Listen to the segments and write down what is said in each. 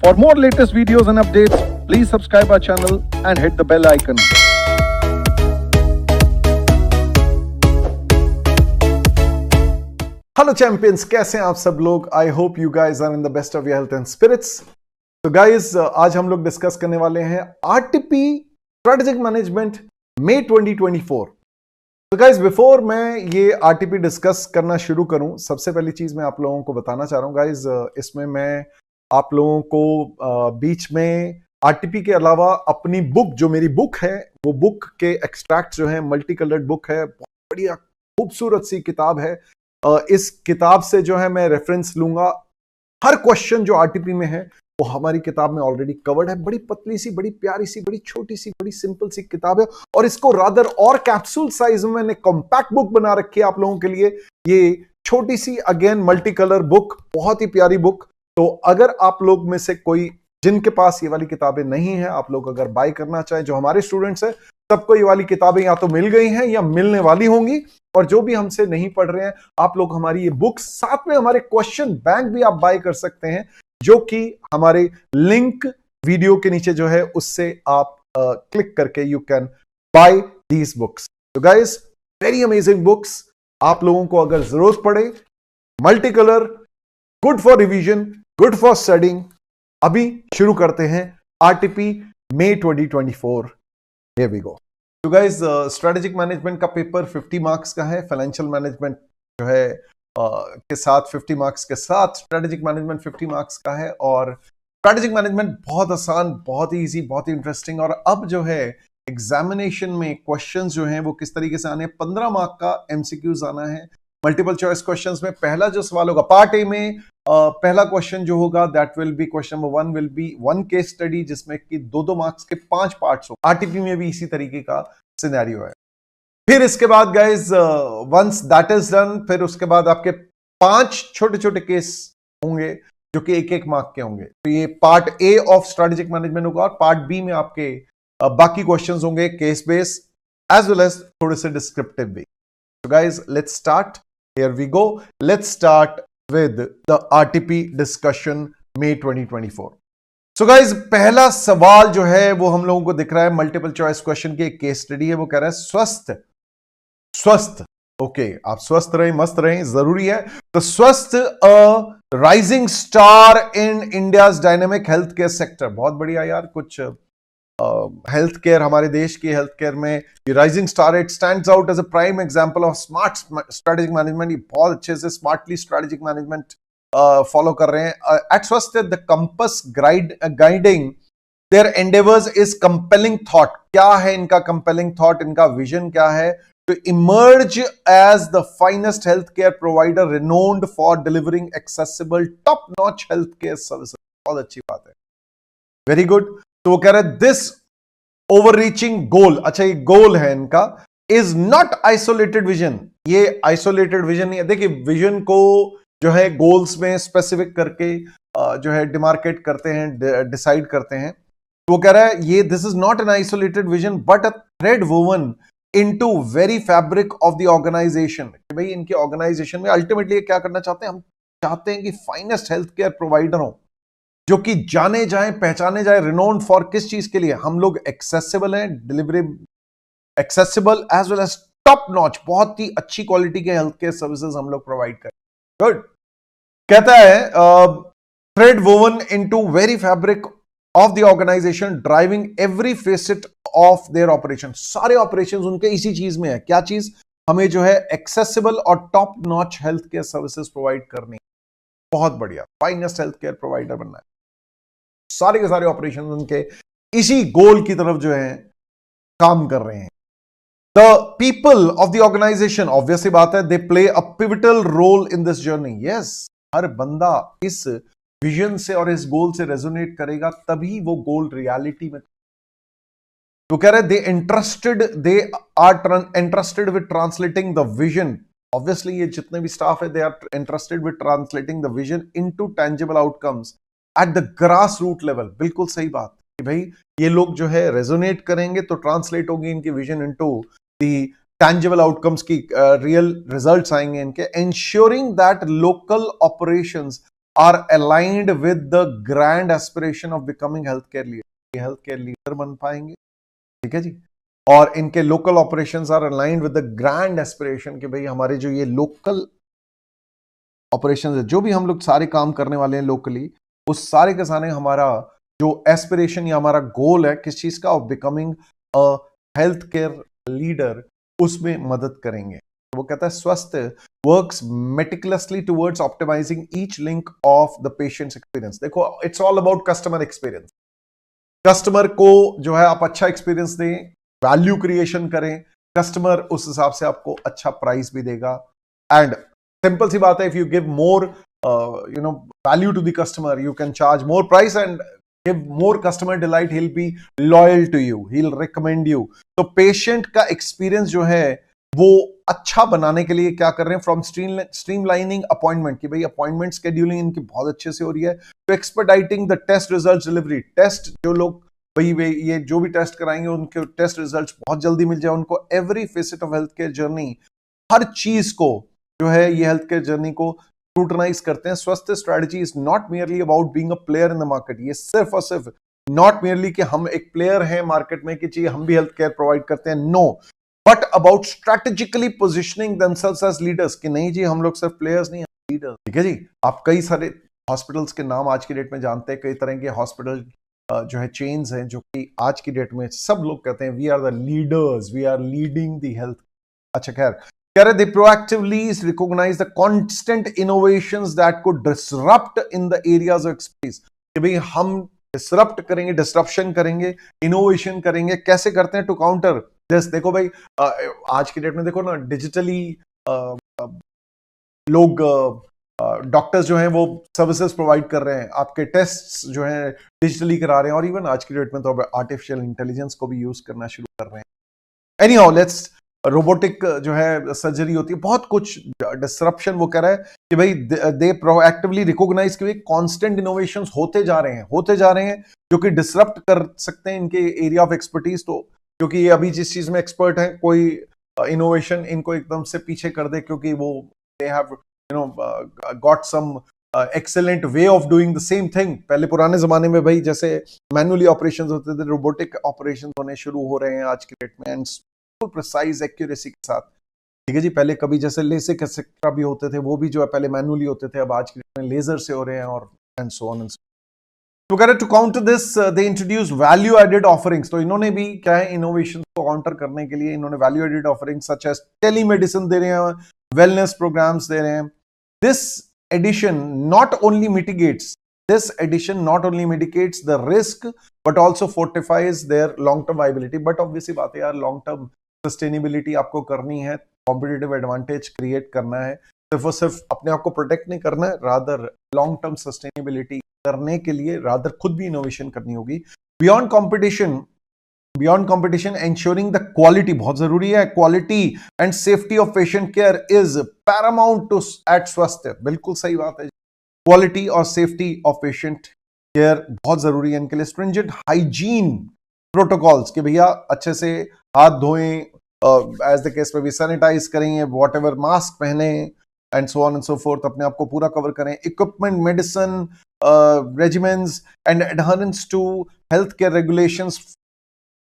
For more latest videos and updates, please subscribe our channel and hit the bell icon. Hello champions, कैसे हैं आप सब लोग? I hope you guys are in the best of your health and spirits. तो guys, आज हम लोग discuss करने वाले हैं आरटीपी स्ट्रेटेजिक मैनेजमेंट मई 2024। तो गाइज, बिफोर मैं ये आरटीपी डिस्कस करना शुरू करूं, सबसे पहली चीज मैं आप लोगों को बताना चाह रहा हूं गाइज, इसमें मैं आप लोगों को बीच में आरटीपी के अलावा अपनी बुक, जो मेरी बुक है, वो बुक के एक्सट्रैक्ट जो है, मल्टी कलर्ड बुक है, बहुत बढ़िया खूबसूरत सी किताब है। इस किताब से जो है मैं रेफरेंस लूंगा। हर क्वेश्चन जो आरटीपी में है वो हमारी किताब में ऑलरेडी कवर्ड है। बड़ी पतली सी, बड़ी प्यारी सी, बड़ी छोटी सी, बड़ी सिंपल सी किताब है, और इसको रादर और कैप्सूल साइज में मैंने कॉम्पैक्ट बुक बना रखी है आप लोगों के लिए। ये छोटी सी, अगेन मल्टी कलर बुक, बहुत ही प्यारी बुक। तो अगर आप लोग में से कोई जिनके पास ये वाली किताबें नहीं है, आप लोग अगर बाय करना चाहें, जो हमारे स्टूडेंट्स हैं, सबको ये वाली किताबें या तो मिल गई हैं या मिलने वाली होंगी। और जो भी हमसे नहीं पढ़ रहे हैं, आप लोग हमारी ये बुक्स, साथ में हमारे क्वेश्चन बैंक भी आप बाय कर सकते हैं, जो कि हमारे लिंक वीडियो के नीचे जो है उससे आप क्लिक करके you can buy these books. तो गाइस, वेरी अमेजिंग बुक्स। आप लोगों को अगर जरूरत पड़े, multi colour, good for revision, good for studying. अभी शुरू करते हैं आरटीपी मई 2024। Here we go. तो गाइज, स्ट्रेटेजिक मैनेजमेंट का पेपर 50 मार्क्स का है। फाइनेंशियल मैनेजमेंट जो है के साथ 50 मार्क्स के साथ स्ट्रेटेजिक मैनेजमेंट 50 मार्क्स का है। और स्ट्रेटेजिक मैनेजमेंट बहुत आसान, बहुत ही इजी, बहुत ही इंटरेस्टिंग। और अब जो है एग्जामिनेशन में क्वेश्चंस जो हैं वो किस तरीके से आने हैं, 15 मार्क का एमसीक्यूज आना है। मल्टीपल चॉइस क्वेश्चंस में पहला जो सवाल होगा पार्ट ए में, पहला क्वेश्चन जो होगा that will B question number 1 will be 1 case study, जिसमें कि 2-2 मार्क्स के 5 पार्ट्स हो। आरटीपी में भी इसी तरीके का सिनेरियो है। फिर इसके बाद guys, once that is done, फिर उसके बाद आपके 5 छोटे छोटे केस होंगे जो कि 1-1 मार्क के होंगे। तो ये part A of strategic management होगा। और पार्ट बी में आपके बाकी क्वेश्चंस होंगे case base as well as थोड़े से डिस्क्रिप्टिव भी। तो guys, let's start. Here we go. Let's start with the RTP discussion May 2024. So guys, पहला सवाल जो है वो हम लोगों को दिख रहा है मल्टीपल चॉइस क्वेश्चन की एक केस स्टडी है। वो कह रहा है स्वस्थ ओके, आप स्वस्थ रहें, मस्त रहें, जरूरी है। तो स्वस्थ rising star in India's dynamic health care sector. बहुत बढ़िया यार, कुछ हेल्थ केयर, हमारे देश की हेल्थ केयर में ये rising star, it stands out as a prime example of smart strategic management. ये बहुत अच्छे से स्मार्टली स्ट्रेटेजिक मैनेजमेंट फॉलो कर रहे हैं। At first the compass guiding their endeavours is compelling thought. क्या है इनका कंपेलिंग थॉट, इनका विजन क्या है? To emerge as the finest health care provider renowned for delivering accessible top notch health care services. बहुत अच्छी बात है, वेरी गुड। तो वो कह रहे हैं दिस ओवररीचिंग गोल, अच्छा ये गोल है इनका, इज नॉट आइसोलेटेड विजन। ये आइसोलेटेड विजन नहीं है। देखिए, विजन को जो है गोल्स में स्पेसिफिक करके जो है डिमार्केट करते हैं, डिसाइड करते हैं। तो वो कह रहा है ये this is not an isolated vision but a thread woven into very fabric of the organisation. भाई, इनके ऑर्गेनाइजेशन में अल्टीमेटली क्या करना चाहते हैं? हम चाहते हैं कि फाइनेस्ट हेल्थ केयर प्रोवाइडर हो, जो कि जाने जाए, पहचाने जाए, रिनोन्ड फॉर किस चीज के लिए? हम लोग एक्सेसिबल हैं, delivery accessible as well as top notch, बहुत ही अच्छी क्वालिटी के हेल्थ केयर सर्विसेज हम लोग प्रोवाइड करें। गुड। कहता है thread woven into very fabric of the organisation driving every facet of their operation. सारे ऑपरेशंस उनके इसी चीज में है। क्या चीज? हमें जो है एक्सेसिबल और top notch health care services provide करनी। बहुत बढ़िया, फाइनेस्ट हेल्थ केयर प्रोवाइडर बनना है। सारे के सारे ऑपरेशन उनके इसी गोल की तरफ जो है काम कर रहे हैं। The people of the organisation, obviously बात है, they play a pivotal role in this journey. Yes, हर बंदा इस विजन से और इस गोल से रेजोनेट करेगा, तभी वो गोल रियलिटी में। तो कह रहे they are interested with translating the vision. Obviously ये जितने भी स्टाफ है, they are interested with translating the vision into tangible outcomes at the grass root level. बिल्कुल सही बात कि भाई ये लोग जो है रेजोनेट करेंगे तो ट्रांसलेट होगी इनकी vision into the tangible outcomes की रियल रिजल्ट्स आएंगे इनके। Ensuring that local operations are aligned with the grand aspiration of becoming healthcare leader. ये healthcare leader बन पाएंगे, ठीक है जी। और इनके local operations are aligned with the grand aspiration कि भाई हमारे जो ये लोकल ऑपरेशंस है, जो भी हम लोग सारे काम करने वाले हैं लोकली, उस सारे के सारे हमारा जो एस्पिरेशन या हमारा गोल है किस चीज का, of becoming a health care leader, उसमें मदद करेंगे। तो वो कहता है Swasth works meticulously towards optimising each link of the patient's experience. देखो, it's all about customer experience. Customer को जो है आप अच्छा एक्सपीरियंस दें, वैल्यू क्रिएशन करें, कस्टमर उस हिसाब से आपको अच्छा प्राइस भी देगा। एंड सिंपल सी बात है, if you give more value to the customer, you can charge more price and give more customer delight, he will be loyal to you, he will recommend you. तो patient का experience जो है वो अच्छा बनाने के लिए क्या कर रहे हैं, फ्रॉम स्ट्रीमलाइनिंग अपॉइंटमेंट, कि भाई अपॉइंटमेंट शेड्यूलिंग इनकी बहुत अच्छे से हो रही है, तो expediting the test result delivery, test जो लोग भाई वे ये जो भी टेस्ट कराएंगे उनके टेस्ट रिजल्ट्स बहुत जल्दी मिल जाए उनको। Every facet of health care journey, हर चीज को जो है ये हेल्थ केयर जर्नी को स्क्रूटनाइज करते हैं। Swasth strategy is not merely about being a player in the market, ये सिर्फ और सिर्फ नॉट मियरली कि हम एक प्लेयर हैं मार्केट में कि चाहिए हम भी हेल्थ केयर प्रोवाइड करते हैं, no, but about strategically positioning themselves as leaders, कि नहीं जी हम लोग सिर्फ प्लेयर्स नहीं, लीडर्स, ठीक है जी। आप कई सारे हॉस्पिटल्स के नाम आज की डेट में जानते हैं, कई तरह के हॉस्पिटल जो है चेन्स हैं, जो कि आज की डेट में सब लोग कहते हैं we are the leaders, we are leading the health. अच्छा खैर, कह रहे they proactively recognise the constant innovations that could disrupt in the areas of expertise, कि भाई हम डिसरप्ट करेंगे, डिसरप्शन करेंगे, इनोवेशन करेंगे। कैसे करते हैं, टू काउंटर दिस। देखो भाई आज की डेट में देखो ना, डिजिटली लोग डॉक्टर्स जो हैं वो सर्विसेज प्रोवाइड कर रहे हैं, आपके टेस्ट्स जो हैं डिजिटली करा रहे हैं, और इवन आज की डेट में तो आर्टिफिशियल इंटेलिजेंस को भी यूज करना शुरू कर रहे हैं। एनीहाउ लेट्स, रोबोटिक जो है सर्जरी होती है, बहुत कुछ डिसरप्शन। वो कह रहा है कि भाई दे प्रोएक्टिवली रिकॉग्नाइज कि कांस्टेंट इनोवेशंस होते जा रहे हैं जो कि डिसरप्ट कर सकते हैं इनके एरिया ऑफ एक्सपर्टीज। तो क्योंकि ये अभी जिस चीज में एक्सपर्ट है, कोई इनोवेशन इनको एकदम से पीछे कर दे, क्योंकि वो they have got some excellent way of doing the same thing. पहले पुराने जमाने में भाई जैसे मैनुअली ऑपरेशंस होते थे, रोबोटिक ऑपरेशंस होने शुरू हो रहे हैं आज की डेट में, एंड प्रिसाइज एक्यूरेसी के साथ, ठीक है जी। पहले कभी जैसे लेसिक एक्सेट्रा भी होते थे, वो भी जो है पहले मैनुअली होते थे, अब आज की डेट में लेजर से हो रहे हैं, और and so on and so. तो कह रहे to counter this they introduce value added offerings. तो इन्होंने भी क्या है, इनोवेशन को काउंटर करने के लिए इन्होंने value added offerings such as telemedicine दे रहे हैं, वेलनेस प्रोग्राम्स दे रहे हैं। This addition not only mitigates the risk but also fortifies their long term viability। But obviously बात है यार, लॉन्ग टर्म सस्टेनेबिलिटी आपको करनी है, कॉम्पिटिटिव एडवांटेज क्रिएट करना है, सिर्फ और सिर्फ अपने आप को प्रोटेक्ट नहीं करना है, रादर लॉन्ग टर्म सस्टेनेबिलिटी करने के लिए रादर खुद भी इनोवेशन करनी होगी। Beyond competition ensuring the quality, बहुत जरूरी है, quality and safety of patient care is paramount to at Swasthya. बिल्कुल सही बात है, क्वालिटी और सेफ्टी ऑफ पेशेंट केयर बहुत जरूरी है इनके लिए। स्ट्रिंजेंट हाइजीन प्रोटोकॉल्स, कि भैया अच्छे से हाथ धोएं, एज द केस में भी सैनिटाइज करेंगे, वॉट एवर, मास्क पहने, and so on and so forth, अपने आप को पूरा कवर करें। Equipment, medicine, regiments and adherence to health care regulations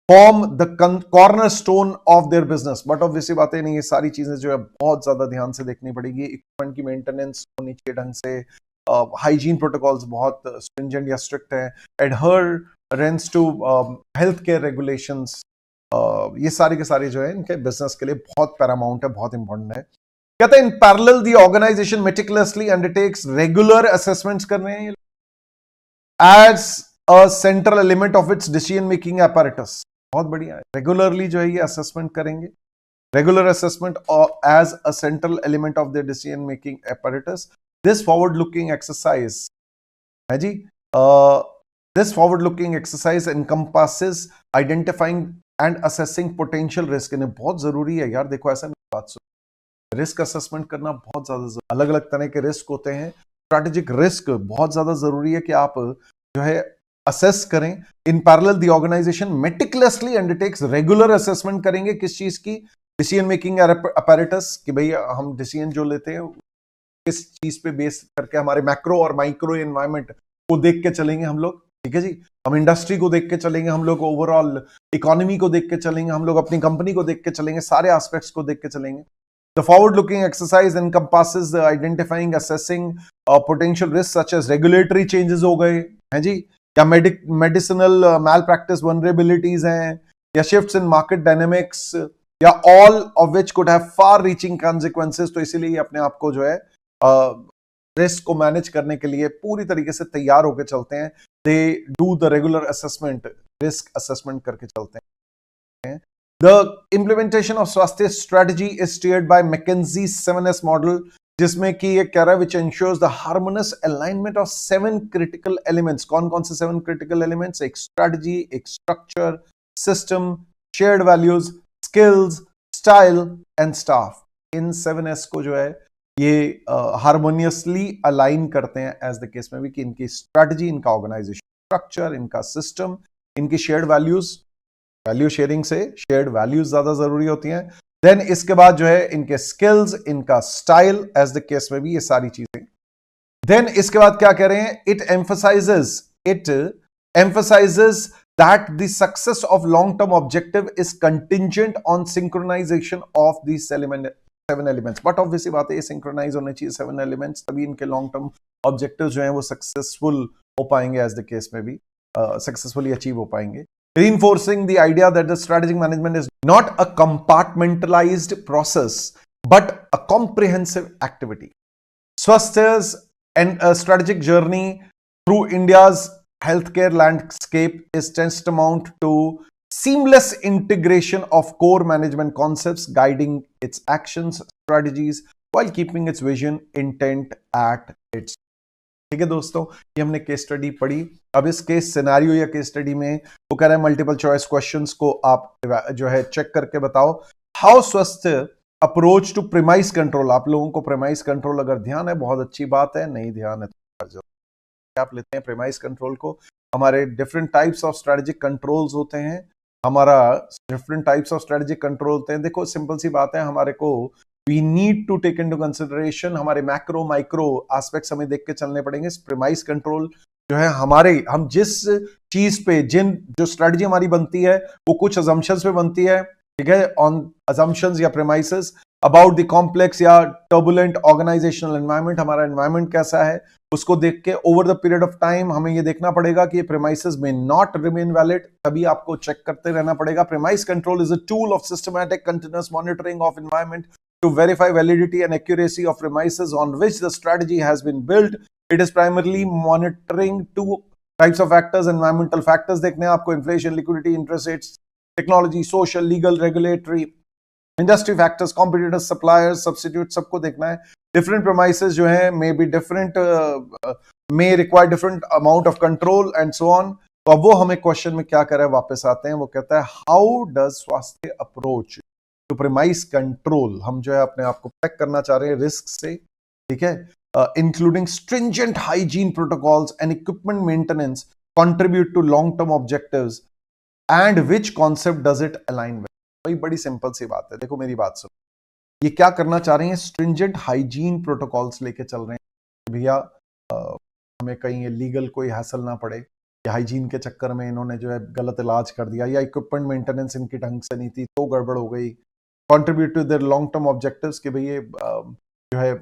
form the cornerstone of their business. But obviously बात है नहीं, ये सारी चीजें जो है बहुत ज्यादा ध्यान से देखनी पड़ेगी। इक्विपमेंट की मेंटेनेंस होनी चाहिए ढंग से, हाइजीन प्रोटोकॉल्स बहुत स्ट्रिंजेंट या स्ट्रिक्ट है, एडहरेंस टू हेल्थ केयर रेगुलेशंस, ये सारे के सारे जो है इनके बिजनेस के लिए बहुत पैरामाउंट है, बहुत इंपॉर्टेंट है। कहते हैं in parallel the organisation meticulously undertakes regular assessments कर रहे हैं as a central element of its decision making apparatus। बहुत बढ़िया है, रेगुलरली जो है ये असेसमेंट करेंगे, regular assessment as a central element of the decision making apparatus। This forward looking exercise है जी, this forward looking exercise encompasses identifying and assessing potential risk. इन्हें बहुत जरूरी है यार, देखो ऐसा नहीं, बात सुन, रिस्क असेसमेंट करना बहुत ज्यादा, अलग अलग तरह के रिस्क होते हैं, स्ट्रैटेजिक रिस्क बहुत ज्यादा जरूरी है कि आप जो है असेस करें। In parallel the organisation meticulously undertakes regular assessment करेंगे किस चीज की, डिसीजन मेकिंग apparatus, कि भाई हम डिसीजन जो लेते हैं किस चीज पे बेस करके हमारे मैक्रो और माइक्रो एनवायरमेंट को देख के चलेंगे हम लोग, ठीक है जी। हम इंडस्ट्री को देख के चलेंगे, हम लोग ओवरऑल इकोनॉमी को देख के चलेंगे, हम लोग अपनी कंपनी को देख के चलेंगे, सारे एस्पेक्ट्स को देख के चलेंगे। The forward looking exercise encompasses identifying assessing potential risk such as regulatory changes हो गए हैं जी, या मेडिसिनल मैल प्रैक्टिस वनरेबिलिटीज हैं, या शिफ्ट्स इन मार्केट डायनेमिक्स, या all of which could have far reaching consequences. तो इसीलिए अपने आप को जो है रिस्क को मैनेज करने के लिए पूरी तरीके से तैयार होकर चलते हैं। They do the regular assessment, risk assessment करके चलते हैं। The implementation of Swasthya strategy is steered by McKinsey 7S model, जिसमें कि ये कह रहा है which ensures the harmonious alignment of 7 critical elements. कौन कौन से 7 क्रिटिकल एलिमेंट्स? एक स्ट्रेटजी, एक structure, system, shared values, skills, style and staff. इन 7S को जो है ये हार्मोनियसली अलाइन करते हैं, एज द केस में भी, कि इनकी स्ट्रेटजी, इनका ऑर्गेनाइजेशन स्ट्रक्चर, इनका सिस्टम, इनकी शेयर्ड वैल्यूज, वैल्यू शेयरिंग से शेयर्ड वैल्यूज ज्यादा जरूरी होती हैं। देन इसके बाद जो है इनके स्किल्स, इनका स्टाइल, एज द केस में भी, ये सारी चीजें। देन इसके बाद क्या कह रहे हैं? It emphasises that the success of long-term objective is contingent on synchronization of these 7 elements. But obviously बात है, ये synchronize होने चाहिए 7 elements, तभी इनके long-term objectives जो हैं वो successful हो पाएंगे, as the case में भी successfully achieve हो पाएंगे। Reinforcing the idea that the strategic management is not a compartmentalized process but a comprehensive activity. Swasthya's and a strategic journey through India's healthcare landscape is tantamount to seamless integration of core management concepts guiding its actions, strategies while keeping its vision intent at its। ठीक है दोस्तों, ये हमने case study पढ़ी। अब इस case scenario या case study में वो कह रहे हैं मल्टीपल चॉइस क्वेश्चंस को आप जो है चेक करके बताओ। हाउ स्वास्थ्य अप्रोच टू प्रीमाइस कंट्रोल। आप लोगों को प्रीमाइस कंट्रोल अगर ध्यान है, बहुत अच्छी बात है, नहीं ध्यान है तो आप लेते हैं प्रीमाइस कंट्रोल को। हमारे different types of strategic controls होते हैं, हमारा different types of strategic control होते हैं। देखो सिंपल सी बात है, हमारे को we need to take into consideration हमारे मैक्रो माइक्रो एस्पेक्ट्स हमें देख के चलने पड़ेंगे। प्रीमाइस कंट्रोल जो है हम जिस चीज पे जो स्ट्रेटजी हमारी बनती है वो कुछ अजम्पशंस पे बनती है, ठीक है, ऑन अजम्पशंस या प्रीमाइसेस अबाउट द कॉम्प्लेक्स या टर्बुलेंट ऑर्गेनाइजेशनल एनवायरनमेंट। हमारा एनवायरनमेंट कैसा है उसको देख के over the period of time हमें ये देखना पड़ेगा कि ये प्रीमाइसेस में नॉट रिमेन वैलिड, तभी आपको चेक करते रहना पड़ेगा। Premise control is a tool of systematic continuous monitoring of environment to verify validity and accuracy of premises on which the strategy has been built. It is primarily monitoring 2 types of factors, environmental factors देखने हैं आपको, inflation, liquidity, interest rates, technology, social, legal, regulatory, industry factors, competitors, suppliers, substitutes, सबको देखना है। Different premises जो हैं may be different, may require different amount of control and so on। तो अब वो हमें क्वेश्चन में क्या कर रहा है, वापस आते हैं। वो कहता है हाउ डज स्वास्थ्य अप्रोच टू प्रीमाइस कंट्रोल। हम जो है अपने आप को प्रोटेक्ट करना चाह रहे हैं रिस्क से, ठीक है, including stringent hygiene protocols and equipment maintenance contribute to long term objectives and which concept does it align with. भाई बड़ी सिंपल सी बात है, देखो मेरी बात सुनो, ये क्या करना चाह रहे हैं, स्ट्रिंजेंट हाइजीन प्रोटोकॉल्स लेके चल रहे हैं। भैया हमें कहीं लीगल कोई हासिल ना पड़े, या हाइजीन के चक्कर में इन्होंने जो है गलत इलाज कर दिया, या इक्विपमेंट मेंटेनेंस इनकी ढंग से नहीं थी तो गड़बड़ हो गई। Contribute to their long term objectives कि भाई ये जो है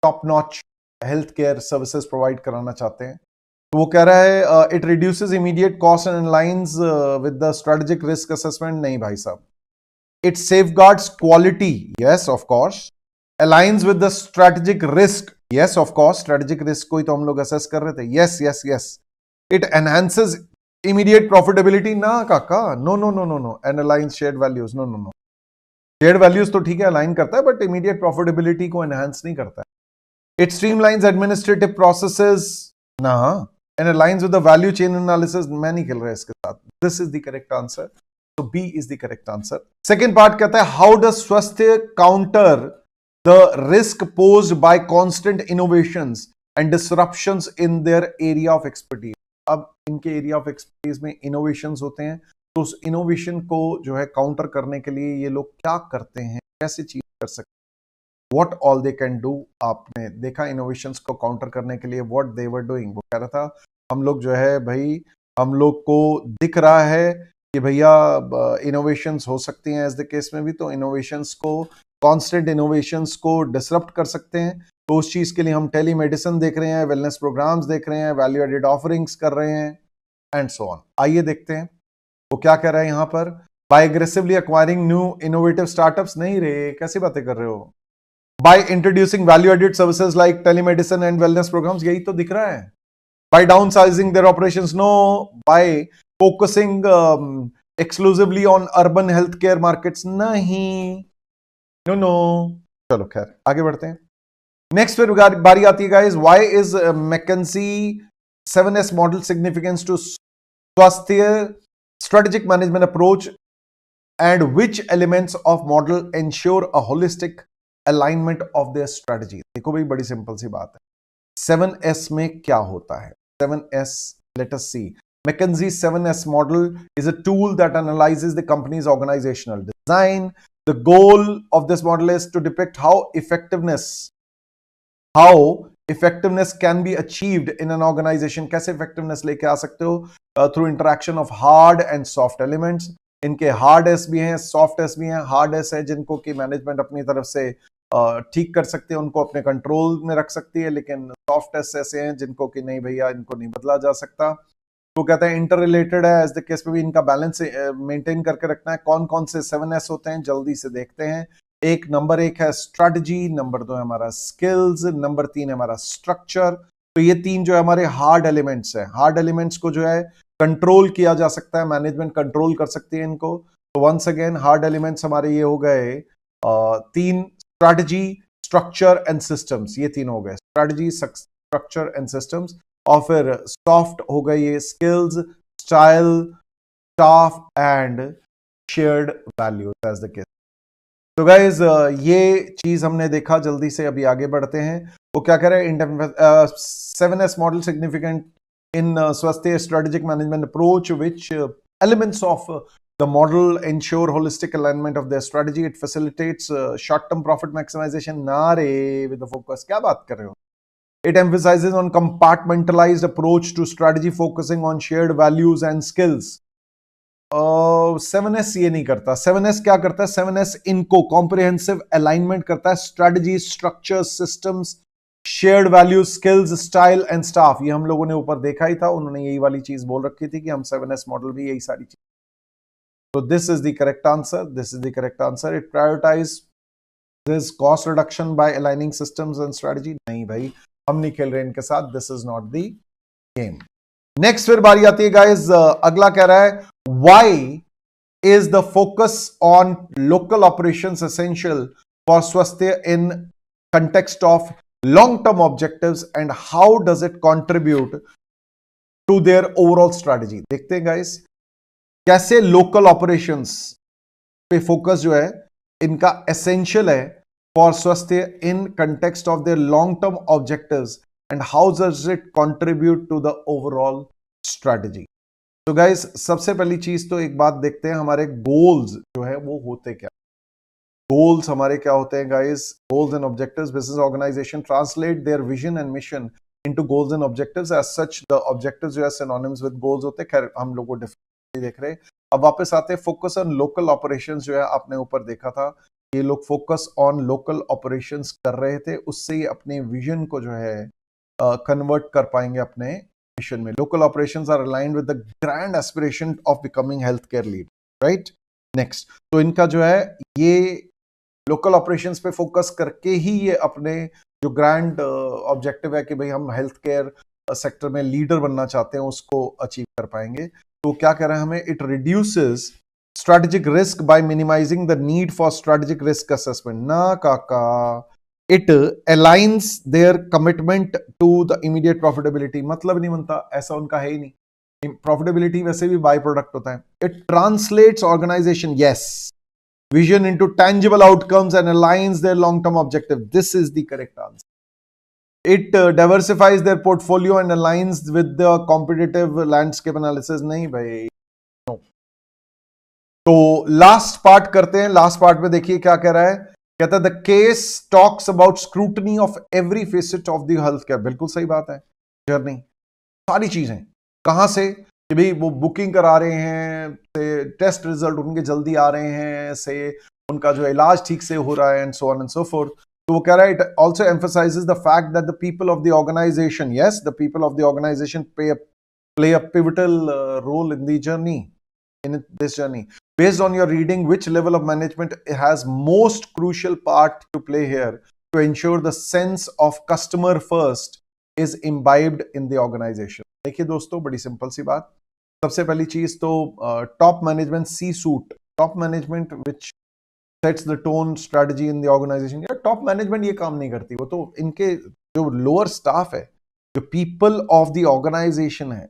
top notch health care services provide कराना चाहते हैं। तो वो कह रहा है it reduces immediate cost and lines with the strategic risk assessment. नहीं भाई साहब, it safeguards quality, yes of course, aligns with the strategic risk, yes of course, strategic risk को ही तो हम लोग असेस कर रहे थे, yes yes yes. It enhances immediate profitability, ना काका, no no no no no, and aligns shared values, no no no. Shared values तो ठीक है अलाइन करता है, बट इमीडिएट प्रॉफिटेबिलिटी को एनहांस नहीं करता है। इट स्ट्रीमलाइंस एडमिनिस्ट्रेटिव प्रोसेसेस, ना, and aligns with the value chain analysis. मैं नहीं खेल रहा इसके साथ, this is the correct answer, तो B is the correct answer. Second part कहता है हाउ डज स्वास्थ्य counter the risk posed bye constant innovations and disruptions in their area of expertise. अब इनके एरिया ऑफ एक्सपर्टीज में innovations होते हैं, तो उस इनोवेशन को जो है काउंटर करने के लिए ये लोग क्या करते हैं, कैसे चीज कर सकते what all they can do. आपने देखा इनोवेशंस को काउंटर करने के लिए व्हाट दे वर डूइंग। वो कह रहा था हम लोग जो है भाई, हम लोग को दिख रहा है कि भैया इनोवेशंस हो सकती हैं एज द केस में भी, तो इनोवेशंस को, कांस्टेंट इनोवेशंस को डिसरप्ट कर सकते हैं। तो उस चीज के लिए हम टेली मेडिसिन देख रहे हैं, वेलनेस प्रोग्राम्स देख रहे हैं, वैल्यू एडेड ऑफरिंग्स कर रहे हैं एंड सो ऑन। आइए देखते हैं वो क्या कह रहा है यहां पर। By aggressively acquiring new innovative startups, नहीं रे कैसी बातें कर रहे हो। By introducing value added services like telemedicine and wellness programmes, यही तो दिख रहा है। By downsizing their operations, no. By focusing exclusively on urban health care markets, नहीं, नो नो। चलो खैर आगे बढ़ते हैं। नेक्स्ट फिर बारी आती है guys, why is McKinsey 7S model significance to Swasthya strategic management approach and which elements of model ensure a holistic alignment of their strategy। देखो भाई बड़ी सिंपल सी बात है, 7S में क्या होता है। 7S, let us see। McKinsey 7S model is a tool that analyzes the company's organizational design. The goal of this model is to depict how effectiveness can be achieved in an organization। कैसे effectiveness लेके आ सकते हो, through interaction of hard and soft elements। इनके hard S भी हैं, soft S भी हैं। Hard S है जिनको कि मैनेजमेंट अपनी तरफ से ठीक कर सकते हैं, उनको अपने कंट्रोल में रख सकती है, लेकिन सॉफ्ट एस ऐसे हैं जिनको कि नहीं भैया इनको नहीं बदला जा सकता। तो कहते हैं इंटर रिलेटेड है, एज द केस में भी इनका बैलेंस मेंटेन करके रखना है। कौन कौन से 7S होते हैं जल्दी से देखते हैं। नंबर एक है स्ट्रेटजी, नंबर 2 है हमारा स्किल्स, नंबर 3 है हमारा स्ट्रक्चर। तो ये 3 जो है हमारे हार्ड एलिमेंट्स हैं। हार्ड एलिमेंट्स को जो है कंट्रोल किया जा सकता है, मैनेजमेंट कंट्रोल कर सकती है इनको। तो वंस अगेन हार्ड एलिमेंट्स हमारे ये हो गए 3, स्ट्रेटजी, स्ट्रक्चर एंड सिस्टम्स। ये 3 हो गए, स्ट्रेटजी, स्ट्रक्चर एंड सिस्टम्स। और फिर सॉफ्ट हो गए ये skills, style, staff and shared values as the case. तो गाइज ये चीज हमने देखा, जल्दी से अभी आगे बढ़ते हैं। वो क्या कह रहे हैं, 7S model significant in Swasthya strategic management approach, which elements of the model ensure holistic alignment of their strategy। It facilitates short-term profit maximization। नारे with the focus, क्या बात कर रहे हो। It emphasizes on compartmentalized approach to strategy, focusing on shared values and skills। 7S ये नहीं करता। 7S क्या करता है, 7S इनको comprehensive alignment करता है, strategy, structure, systems, shared value, skills, style and staff. ये हम लोगों ने ऊपर देखा ही था, उन्होंने यही वाली चीज बोल रखी थी कि हम 7S मॉडल भी यही सारी चीज। तो this is the correct answer, this is the correct answer. It prioritise this cost reduction by aligning systems and strategy. नहीं भाई हम नहीं खेल रहे इनके साथ, this is not the game. Next फिर बारी आती है गाइस, अगला कह रहा है why is the focus on local operations essential for Swasthya in context of long-term objectives and how does it contribute to their overall strategy। देखते हैं गाइस कैसे लोकल ऑपरेशंस पे फोकस जो है इनका एसेंशियल है for Swasthya in context of their long term objectives and how does it contribute to the overall strategy. तो guys सबसे पहली चीज तो एक बात देखते हैं, हमारे गोल्स जो है वो होते क्या। गोल्स हमारे क्या होते हैं guys, goals and objectives. Business organisation translate their vision and mission into goals and objectives. As such the objectives जो है सिनोनिम्स विद गोल्स होते हैं। खैर हम लोग को डिफरेंटली देख रहे हैं। अब वापस आते हैं, फोकस ऑन लोकल ऑपरेशंस जो है आपने ऊपर देखा था, ये लोग फोकस ऑन लोकल ऑपरेशंस कर रहे थे, उससे ही अपने विजन को जो है कन्वर्ट कर पाएंगे अपने मिशन में। Local operations are aligned with the grand aspiration of becoming health care lead, right. Next, तो इनका जो है ये लोकल ऑपरेशंस पे फोकस करके ही ये अपने जो ग्रैंड ऑब्जेक्टिव है कि भाई हम हेल्थ केयर सेक्टर में लीडर बनना चाहते हैं उसको अचीव कर पाएंगे। तो क्या कह रहे हैं हमें, it reduces strategic risk by minimising the need for strategic risk assessment. ना काका, it aligns their commitment to the immediate profitability. मतलब नहीं बनता, ऐसा उनका है ही नहीं। प्रॉफिटेबिलिटी वैसे भी बाय प्रोडक्ट होता है। It translates organisation's vision into tangible outcomes and aligns their long-term objective। This is the correct answer। It diversifies their portfolio and aligns with the competitive landscape analysis। नहीं भाई, no। तो last part करते हैं। Last part में देखिए क्या कह रहा है, कहता है the case talks about scrutiny of every facet of the health care. बिल्कुल सही बात है। जर्नी सारी चीजें कहां से कि भाई वो बुकिंग करा रहे हैं, से टेस्ट रिजल्ट उनके जल्दी आ रहे हैं, से उनका जो इलाज ठीक से हो रहा है, and so on and so forth. तो वो कह रहा है it also emphasises the fact that the people of the organisation, yes the people of the organisation play a pivotal role in the journey, in this journey. Based on your reading, which level of management has most crucial part to play here to ensure the sense of customer first is imbibed in the organization? देखिए दोस्तों, बड़ी simple सी बात। सबसे पहली चीज तो top management, C suite, top management which sets the tone strategy in the organisation. या टॉप मैनेजमेंट ये काम नहीं करती, वो तो इनके जो लोअर स्टाफ है, जो पीपल ऑफ द ऑर्गेनाइजेशन है,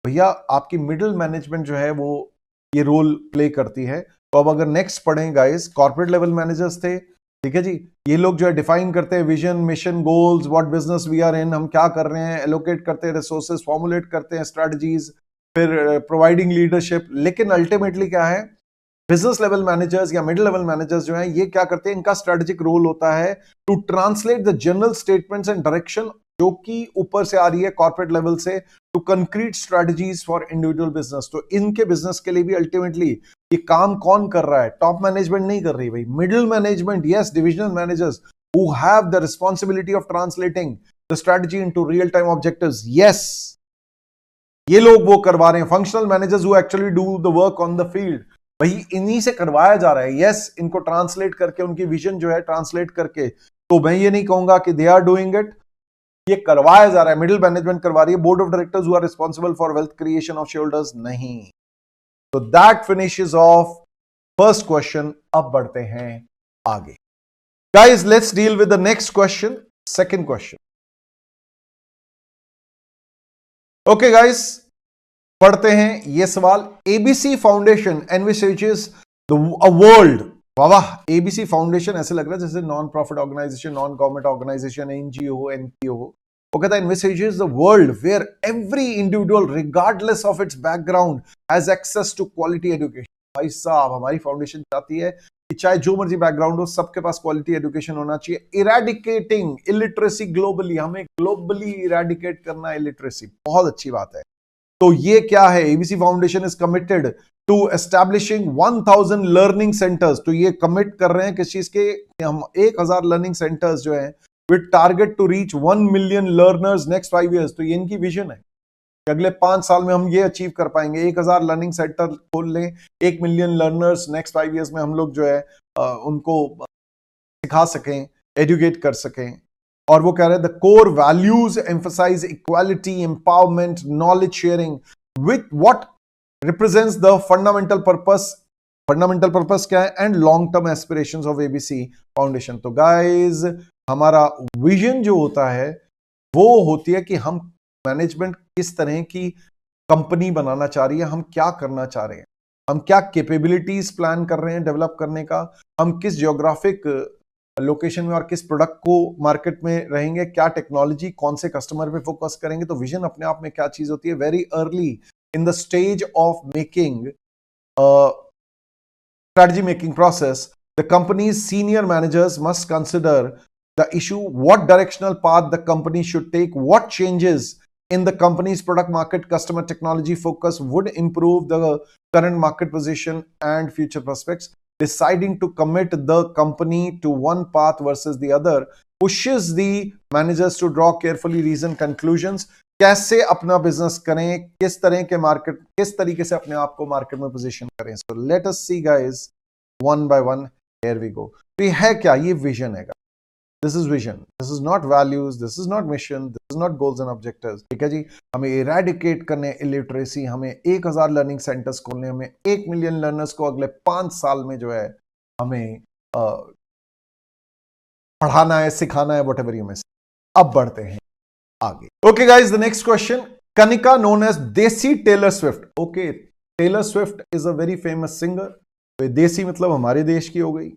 भैया आपकी मिडिल मैनेजमेंट जो है वो ये रोल प्ले करती है। तो अब अगर नेक्स्ट पढ़ें गाइस, कॉर्पोरेट लेवल मैनेजर्स थे, ठीक है जी, ये लोग जो है डिफाइन करते हैं vision, mission, goals, what business we are in, हम क्या कर रहे हैं, एलोकेट करते हैं रिसोर्सेज, फॉर्मुलेट करते हैं स्ट्रेटजीज, फिर प्रोवाइडिंग लीडरशिप। लेकिन अल्टीमेटली क्या है, बिजनेस लेवल मैनेजर्स या मिडिल लेवल मैनेजर्स जो है ये क्या करते हैं, इनका स्ट्रेटेजिक रोल होता है to translate the general statements and direction जो कि ऊपर से आ रही है कॉर्पोरेट लेवल से, to concrete strategies for individual business. तो इनके बिजनेस के लिए भी अल्टीमेटली ये काम कौन कर रहा है, टॉप मैनेजमेंट नहीं कर रही भाई, middle management, yes, divisional managers who have the responsibility of translating the strategy into real time objectives, yes, ये लोग वो करवा रहे हैं। Functional managers who actually do the work on the field, भाई इन्हीं से करवाया जा रहा है, यस, इनको ट्रांसलेट करके, उनकी विजन जो है ट्रांसलेट करके। तो मैं ये नहीं कहूंगा कि दे आर डूइंग इट, ये करवाया जा रहा है, मिडिल मैनेजमेंट करवा रही है। Board of directors who are responsible for wealth creation of shareholders नहीं। तो that finishes off first question. अब बढ़ते हैं आगे guys, let's deal with the next question, second question. Okay guys, पढ़ते हैं ये सवाल। ABC foundation envisages a world, वाह, एबीसी फाउंडेशन ऐसे लग रहा है जैसे non profit organisation, non government organisation, NGO, NPO. वो कहता है envisages the world where every individual regardless of its background has access to quality education. भाई साहब, हमारी फाउंडेशन चाहती है कि चाहे जो मर्जी बैकग्राउंड हो, सबके पास क्वालिटी एजुकेशन होना चाहिए। इरेडिकेटिंग इलिटरेसी ग्लोबली, हमें ग्लोबली इरेडिकेट करना है इलिटरेसी, बहुत अच्छी बात है। तो ये क्या है, ABC foundation is committed to establishing 1000 learning centres. तो ये कमिट कर रहे हैं किस चीज के, हम 1000 लर्निंग सेंटर्स जो है with target to reach 1 million learners next 5 years। तो ये इनकी विजन है कि अगले 5 साल में हम ये अचीव कर पाएंगे, 1000 लर्निंग सेंटर खोल लें, 1 मिलियन लर्नर्स नेक्स्ट 5 years में हम लोग जो है उनको सिखा सकें, एजुकेट कर सकें। और वो कह रहे हैं the core values emphasise equality, empowerment, knowledge sharing with what represents the fundamental purpose. Fundamental purpose क्या है, and long term aspirations of ABC foundation. तो गाइज, हमारा विजन जो होता है वो होती है कि हम मैनेजमेंट किस तरह की कंपनी बनाना चाह रही है, हम क्या करना चाह रहे हैं, हम क्या कैपेबिलिटीज प्लान कर रहे हैं डेवलप करने का, हम किस जियोग्राफिक लोकेशन में और किस प्रोडक्ट को मार्केट में रहेंगे, क्या टेक्नोलॉजी, कौन से कस्टमर पे फोकस करेंगे। तो विजन अपने आप में क्या चीज होती है, very early in the stage of making strategy making process, the company's senior managers must consider the issue, what directional path the company should take, what changes in the company's product, market, customer, technology focus would improve the current market position and future prospects. Deciding to commit the company to one path versus the other pushes the managers to draw carefully reasoned conclusions. कैसे अपना business करें, किस तरह के market, किस तरीके से अपने आप को मार्केट में पोजीशन करें। So let us see guys one by one, here we go. तो ये है क्या, ये विजन है। This is vision, this is not values, this is not mission, this is not goals and objectives. ठीक है जी, हमें इरेडिकेट करने इलिटरेसी, हमें 1000 लर्निंग सेंटर्स खोलने, हमें 1 मिलियन लर्नर्स को अगले 5 साल में जो है हमें पढ़ाना है, सिखाना है, व्हाटएवर यू मे से। अब बढ़ते हैं आगे। Okay guys, the next question, Kanika known as desi Taylor Swift. Okay, Taylor Swift is a very famous singer. तो देसी मतलब हमारे देश की हो गई,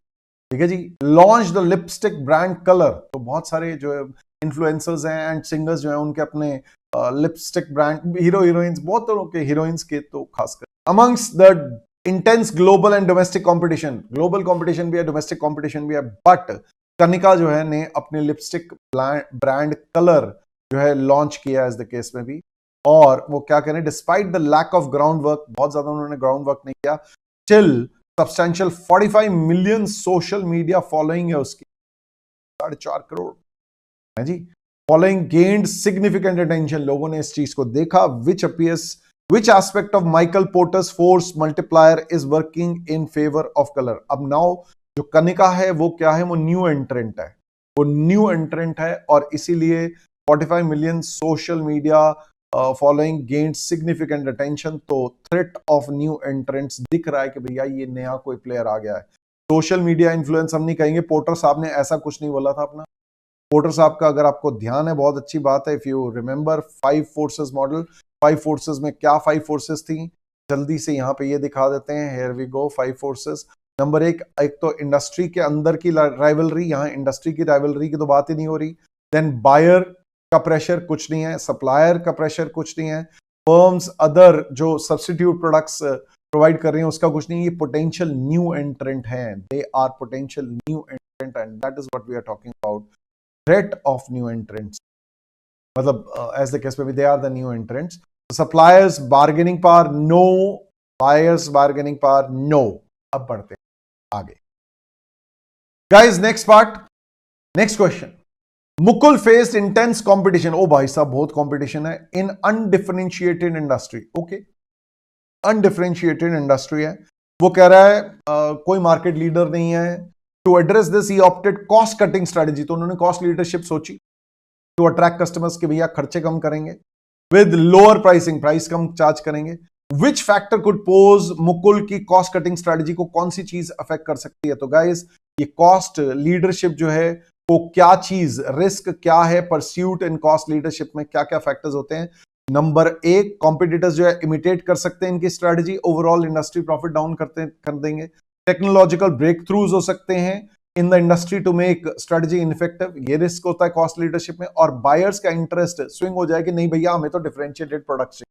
ठीक है जी। Launch the lipstick brand colour. तो बहुत सारे जो है इन्फ्लुएंसर्स हैं एंड सिंगर्स जो हैं उनके अपने लिपस्टिक ब्रांड, हीरो हीरोइंस, बहुत तरह के हीरोइंस के तो खासकर। Amongst the intense global and domestic competition, global competition भी है, डोमेस्टिक कंपटीशन भी है, बट कनिका जो है ने अपने लिपस्टिक ब्रांड कलर जो है लॉन्च किया एज द केस में भी, और वो क्या करें, despite the lack of ground work, बहुत ज्यादा उन्होंने ग्राउंड वर्क नहीं किया, still substantial 45 million social media following है उसकी, 4.5 करोड़ है जी। फॉलोइंग गेन्ड सिग्निफिकेंट अटेंशन, लोगों ने इस चीज को देखा, which aspect of Michael Porter's force multiplier is working in favor of color? अब नाउ जो कनिका है वो क्या है, वो न्यू एंट्रेंट है, वो न्यू एंट्रेंट है, और इसीलिए 45 million social media following gained significant attention, तो थ्रेट ऑफ न्यू एंट्रेंट्स दिख रहा है कि भैया ये नया कोई प्लेयर आ गया है। सोशल मीडिया इन्फ्लुएंस हम नहीं कहेंगे, पोर्टर साहब ने ऐसा कुछ नहीं बोला था अपना। पोर्टर साहब का अगर आपको ध्यान है, बहुत अच्छी बात है, if you remember 5 forces model, 5 forces में क्या 5 फोर्सेस थी, जल्दी से यहां पे ये दिखा देते हैं, here we go. 5 forces, number एक तो इंडस्ट्री के अंदर की राइवलरी, यहां इंडस्ट्री की राइवलरी की तो बात ही नहीं हो रही, देन बायर का प्रेशर कुछ नहीं है, सप्लायर का प्रेशर कुछ नहीं है, फर्म्स अदर जो सब्स्टिट्यूट प्रोडक्ट्स प्रोवाइड कर रही हैं उसका कुछ नहीं, ये पोटेंशियल न्यू एंट्रेंट हैं, they are potential new entrant, and that is what we are talking about, threat of new entrants, मतलब as the case में भी they are the new entrants. Suppliers bargaining power no, buyers bargaining power no. अब बढ़ते हैं आगे guys, next part, next question. Mukul faced intense competition, ओ भाई साहब बहुत competition है, in undifferentiated industry, okay, undifferentiated industry है, वो कह रहा है कोई मार्केट लीडर नहीं है, to address this he opted cost cutting strategy, तो उन्होंने कॉस्ट लीडरशिप सोची टू अट्रैक्ट कस्टमर्स के भैया खर्चे कम करेंगे, विद लोअर प्राइसिंग, प्राइस कम चार्ज करेंगे। Which factor could pose, Mukul की कॉस्ट कटिंग स्ट्रेटजी को कौन सी चीज अफेक्ट कर सकती है? तो गाइस ये कॉस्ट लीडरशिप जो है वो क्या चीज, रिस्क क्या है परस्यूट इन कॉस्ट लीडरशिप में, क्या क्या फैक्टर्स होते हैं? नंबर एक, कॉम्पिटिटर्स जो है इमिटेट कर सकते हैं इनकी strategy, overall industry profit down कर देंगे। टेक्नोलॉजिकल ब्रेक थ्रूज हो सकते हैं in the industry to make strategy ineffective, ये रिस्क होता है कॉस्ट लीडरशिप में। और बायर्स का इंटरेस्ट स्विंग हो जाए कि नहीं भैया हमें तो डिफरेंशिएटेड प्रोडक्ट्स,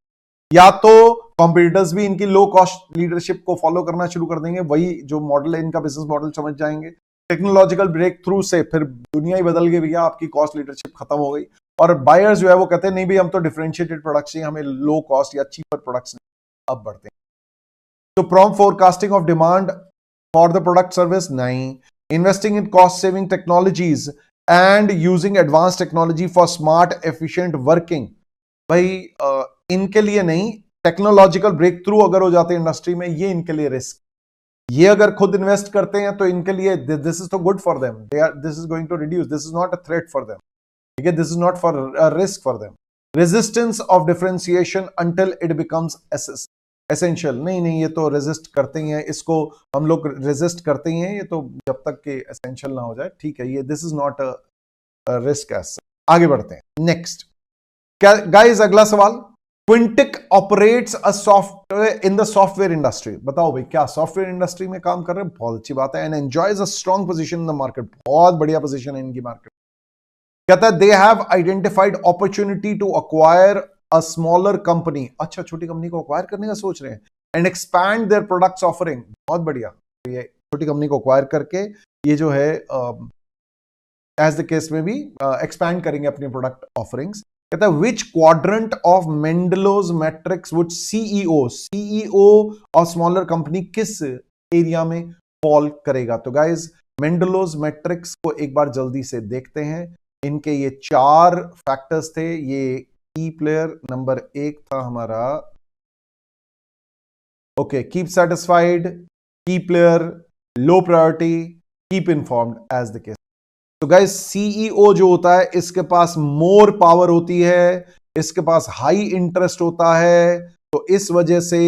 या तो कॉम्पिटिटर्स भी इनकी लो कॉस्ट लीडरशिप को फॉलो करना शुरू कर देंगे, वही जो मॉडल है इनका बिजनेस मॉडल समझ जाएंगे। टेक्नोलॉजिकल ब्रेक थ्रू से फिर दुनिया ही बदल गई भैया, आपकी कॉस्ट लीडरशिप खत्म हो गई। और बायर्स जो है वो कहते हैं नहीं भाई हम तो डिफरेंशिएटेड प्रोडक्ट्स चाहिए, हमें लो कॉस्ट या चीपर प्रोडक्ट्स नहीं। अब बढ़ते हैं तो prompt forecasting of demand for the product service, नहीं। Investing in cost saving technologies and using advance technology for smart efficient working, भाई इनके लिए नहीं। टेक्नोलॉजिकल ब्रेक थ्रू अगर हो जाते हैं इंडस्ट्री में, ये इनके लिए रिस्क, ये अगर खुद इन्वेस्ट करते हैं तो इनके लिए दिस इज तो good for them, this is going to reduce, this is not a threat for them, ठीक है, this is not for a risk for them. Resistance of differentiation until it becomes essential, नहीं ये तो resist करते ही हैं, इसको हम लोग रेजिस्ट करते ही हैं, ये तो जब तक कि एसेंशियल ना हो जाए, ठीक है, ये this is not a risk edge. आगे बढ़ते हैं नेक्स्ट गाइस, अगला सवाल, Quintic operates a software in the software industry, बताओ भाई क्या सॉफ्टवेयर इंडस्ट्री में काम कर रहे हैं, बहुत अच्छी बात है। And enjoys a strong position in the market, बहुत बढ़िया पोजीशन है इनकी मार्केट। कहता है they have identified opportunity to acquire a smaller company, अच्छा छोटी कंपनी को अक्वायर करने का सोच रहे हैं, and expand their products offering, बहुत बढ़िया, तो ये छोटी कंपनी को अक्वायर करके ये जो है एज द केस में भी एक्सपैंड करेंगे अपनी प्रोडक्ट ऑफरिंग्स। कहता है which quadrant of Mendelow's matrix would CEO और स्मॉलर कंपनी किस एरिया में फॉल करेगा? तो गाइज मेंडलोज मैट्रिक्स को एक बार जल्दी से देखते हैं, इनके ये 4 फैक्टर्स थे। ये की प्लेयर नंबर 1 था हमारा, okay, keep satisfied, key player, low priority, keep informed as the case. तो गाइस सीईओ जो होता है इसके पास मोर पावर होती है, इसके पास हाई इंटरेस्ट होता है, तो इस वजह से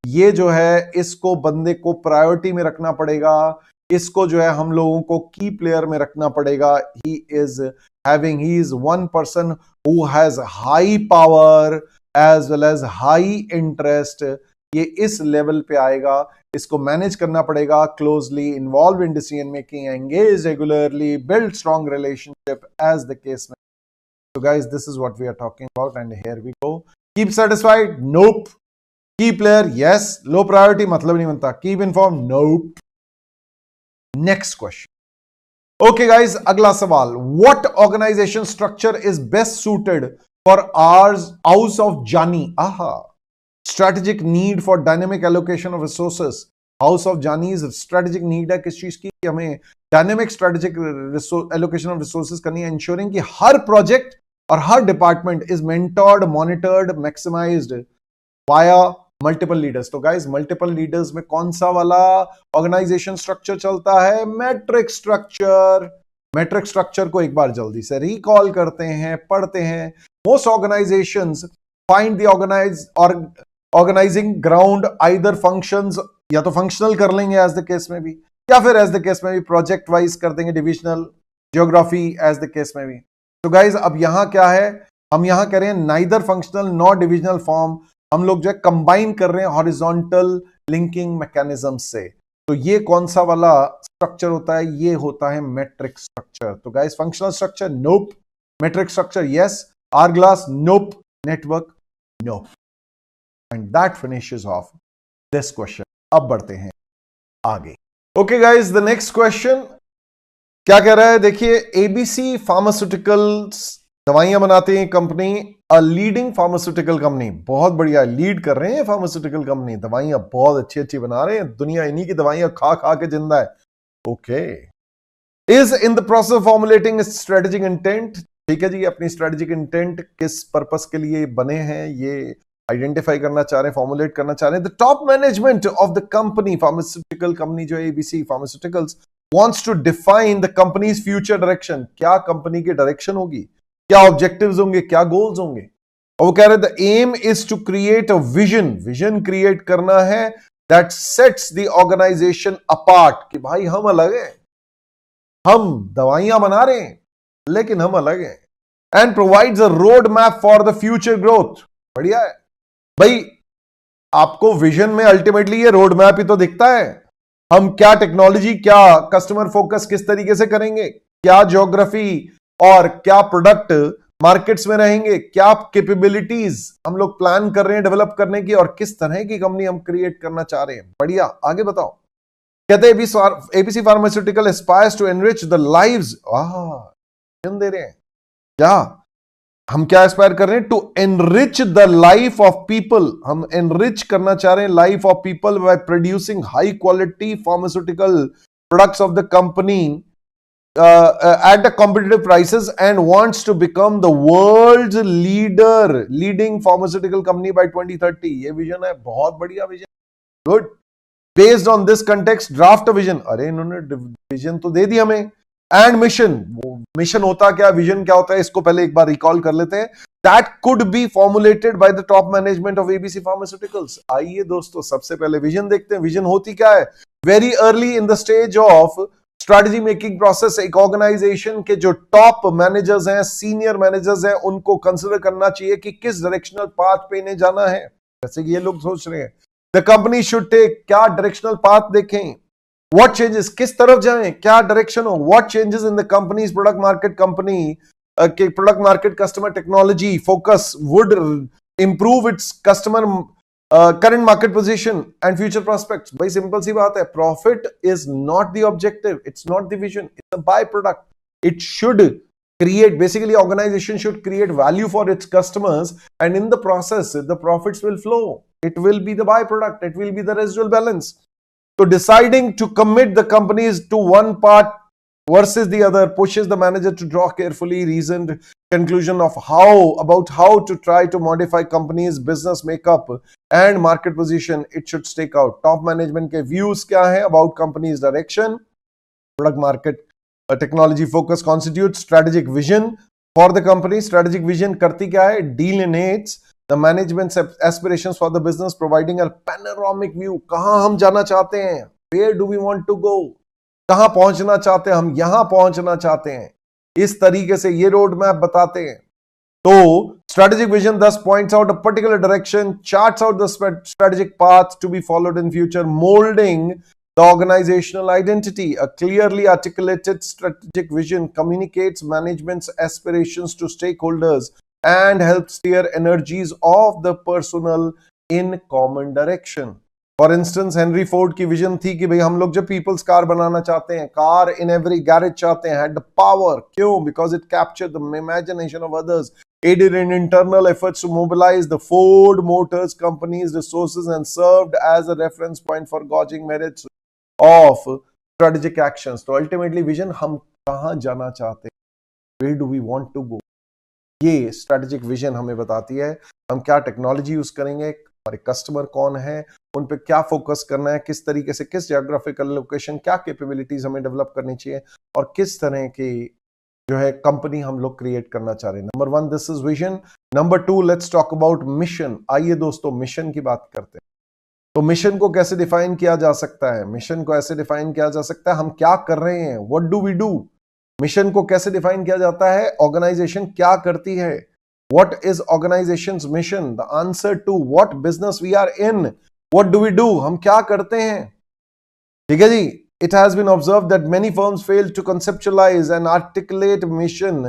ये जो है इसको बंदे को प्रायोरिटी में रखना पड़ेगा, इसको जो है हम लोगों को की प्लेयर में रखना पड़ेगा। He is one person who has high power as well as high interest, ये इस लेवल पे आएगा, इसको मैनेज करना पड़ेगा, closely involve in decision making, engage regularly, build strong relationship as the case में। So guys, this is what we are talking about, and here we go. Keep satisfied? Nope. Key player yes, low priority मतलब नहीं बनता, keep inform nope. Next question. Okay guys, अगला सवाल, what organisation structure is best suited for ours house of Jani? Aha, strategic need for dynamic allocation of resources. House of Jani strategic need है किस चीज की? हमें dynamic strategic allocation of resources करनी है, ensuring कि हर प्रोजेक्ट और हर department is mentored, monitored, maximised via multiple leaders. तो गाइस, मल्टीपल लीडर्स में कौन सा वाला ऑर्गेनाइजेशन स्ट्रक्चर चलता है? Matrix structure. मैट्रिक स्ट्रक्चर को एक बार जल्दी से रिकॉल करते हैं, पढ़ते हैं। Most organisations find the organising ground either functions, या तो फंक्शनल कर लेंगे एज द केस में भी, या फिर एज द केस में भी प्रोजेक्ट वाइज कर देंगे, divisional, geography as the case में भी। तो गाइज अब यहां क्या है, हम यहां कह रहे हैं neither functional nor divisional form, हम लोग जो है कंबाइन कर रहे हैं हॉरिजॉन्टल लिंकिंग मैकेनिज्म से। तो ये कौन सा वाला स्ट्रक्चर होता है? ये होता है मैट्रिक स्ट्रक्चर। तो guys, functional structure nope, matrix structure yes, hourglass nope, network nope. And that finishes off this question. अब बढ़ते हैं आगे। Okay guys, the next question क्या कह रहा है? देखिए, एबीसी फार्मास्यूटिकल्स दवाइयां बनाते हैं company, a leading pharmaceutical company, बहुत बढ़िया, लीड कर रहे हैं फार्मास्यूटिकल कंपनी, दवाइयां बहुत अच्छी अच्छी बना रहे हैं, दुनिया इन्हीं की दवाइयां खा खा के जिंदा है। Okay, is in the process of formulating strategic intent. ठीक है जी, अपनी स्ट्रेटेजिक इंटेंट किस पर्पस के लिए बने हैं ये आइडेंटिफाई करना चाह रहे हैं, फॉर्मुलेट करना चाह रहे हैं। The top management of the company, pharmaceutical company जो ABC pharmaceuticals, wants to define the company's future direction। क्या कंपनी की डायरेक्शन होगी, क्या ऑब्जेक्टिव्स होंगे, क्या गोल्स होंगे। और वो कह रहे हैं the aim is to create a vision, vision create करना है that sets the organisation apart, कि भाई हम अलग हैं, हम दवाइयां बना रहे हैं लेकिन हम अलग हैं। And provides a road map for the future growth. बढ़िया है भाई, आपको विजन में अल्टीमेटली ये रोड मैप ही तो दिखता है, हम क्या टेक्नोलॉजी, क्या कस्टमर फोकस किस तरीके से करेंगे, क्या ज्योग्राफी और क्या प्रोडक्ट मार्केट्स में रहेंगे, क्या कैपेबिलिटीज हम लोग प्लान कर रहे हैं डेवलप करने की, और किस तरह की कंपनी हम क्रिएट करना चाह रहे हैं। बढ़िया, आगे बताओ। कहते हैं ABC pharmaceutical aspires to enrich the lives, दे रहे हैं क्या, हम क्या एस्पायर कर रहे हैं? To enrich the life of people, हम एनरिच करना चाह रहे हैं life of people by producing high quality pharmaceutical products of the company at the competitive prices and wants to become the world's leading pharmaceutical company by 2030। ये vision है, बहुत बढ़िया vision, good. Based on this context draft vision, अरे इन्होंने vision तो दे दी हमें। And mission, mission होता क्या, विजन क्या होता है, इसको पहले एक बार रिकॉल कर लेते हैं। That could B formulated by the top management of ABC pharmaceuticals. आइए दोस्तों, सबसे पहले विजन देखते हैं। विजन होती क्या है? Very early in the stage of strategy making process, एक ऑर्गेनाइजेशन के जो टॉप मैनेजर्स हैं, सीनियर मैनेजर्स हैं, उनको कंसिडर करना चाहिए कि किस डायरेक्शनल पाथ पे इन्हें जाना है। जैसे कि ये लोग सोच रहे हैं द कंपनी शुड टेक, क्या डायरेक्शनल पाथ देखें, व्हाट चेंजेस, किस तरफ जाएं, क्या डायरेक्शन हो, what changes in the company's product market, company के product market customer technology focus would improve its customer current market position and future prospects. भाई simple सी बात है, profit is not the objective, it's not the vision, it's a by product. It should create, basically organization should create value for its customers, and in the process the profits will flow, it will be the byproduct, it will be the residual balance. So deciding to commit the companies to one part versus the other pushes the manager to draw carefully reasoned conclusion of how to try to modify company's business makeup and market position it should stake out. Top management के views क्या है about company's direction, product market technology focus constitute strategic vision for the company. Strategic vision करती क्या है? Delineates the management aspirations for the business, providing a panoramic view, कहां हम जाना चाहते हैं, where do we want to go, कहां पहुंचना चाहते हैं, हम यहां पहुंचना चाहते हैं, इस तरीके से ये रोड मैप बताते हैं। तो strategic vision thus points out a particular direction, charts out the strategic path to be followed in future, molding the organizational identity. A clearly articulated strategic vision communicates management's aspirations to stakeholders and helps steer energies of the personnel in common direction. For instance Henry Ford की vision थी कि भाई हम लोग जब peoples car बनाना चाहते हैं, car in every garage चाहते हैं, हैड द पावर, क्यों? Because it captured the imagination of others, aided in internal efforts to mobilize the Ford Motors Company's resources and served as a reference point for gauging merits of strategic actions. तो ultimately vision, हम कहाँ जाना चाहते हैं, where do we want to go, ये strategic vision हमें बताती है हम क्या टेक्नोलॉजी यूज करेंगे, हमारे कस्टमर कौन है, उन पे क्या फोकस करना है, किस तरीके से, किस जियोग्राफिकल लोकेशन, क्या कैपेबिलिटीज हमें डेवलप करनी चाहिए और किस तरह की जो है कंपनी हम लोग क्रिएट करना चाह रहे हैं. Number 1 this is vision. Number 2 let's talk about mission. आइए दोस्तों मिशन की बात करते हैं. तो मिशन को कैसे डिफाइन किया जा सकता है? मिशन को ऐसे डिफाइन किया जा सकता है हम क्या कर रहे हैं, what do we do. Mission को कैसे डिफाइन किया जाता है? ऑर्गेनाइजेशन क्या करती है, what is organisation's mission, the answer to what business we are in, what do we do, हम क्या करते हैं. ठीक है जी. It has been observed that many firms fail to conceptualize and articulate mission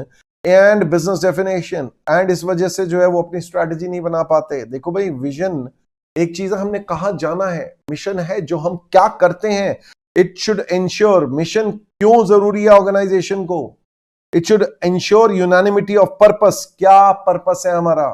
and business definition, and इस वजह से जो है वो अपनी स्ट्रैटेजी नहीं बना पाते. देखो भाई, विजन एक चीज है, हमने कहां जाना है, मिशन है जो हम क्या करते हैं. इट शुड इंश्योर, मिशन क्यों जरूरी है ऑर्गेनाइजेशन को, it should ensure unanimity of purpose. क्या पर्पस है हमारा,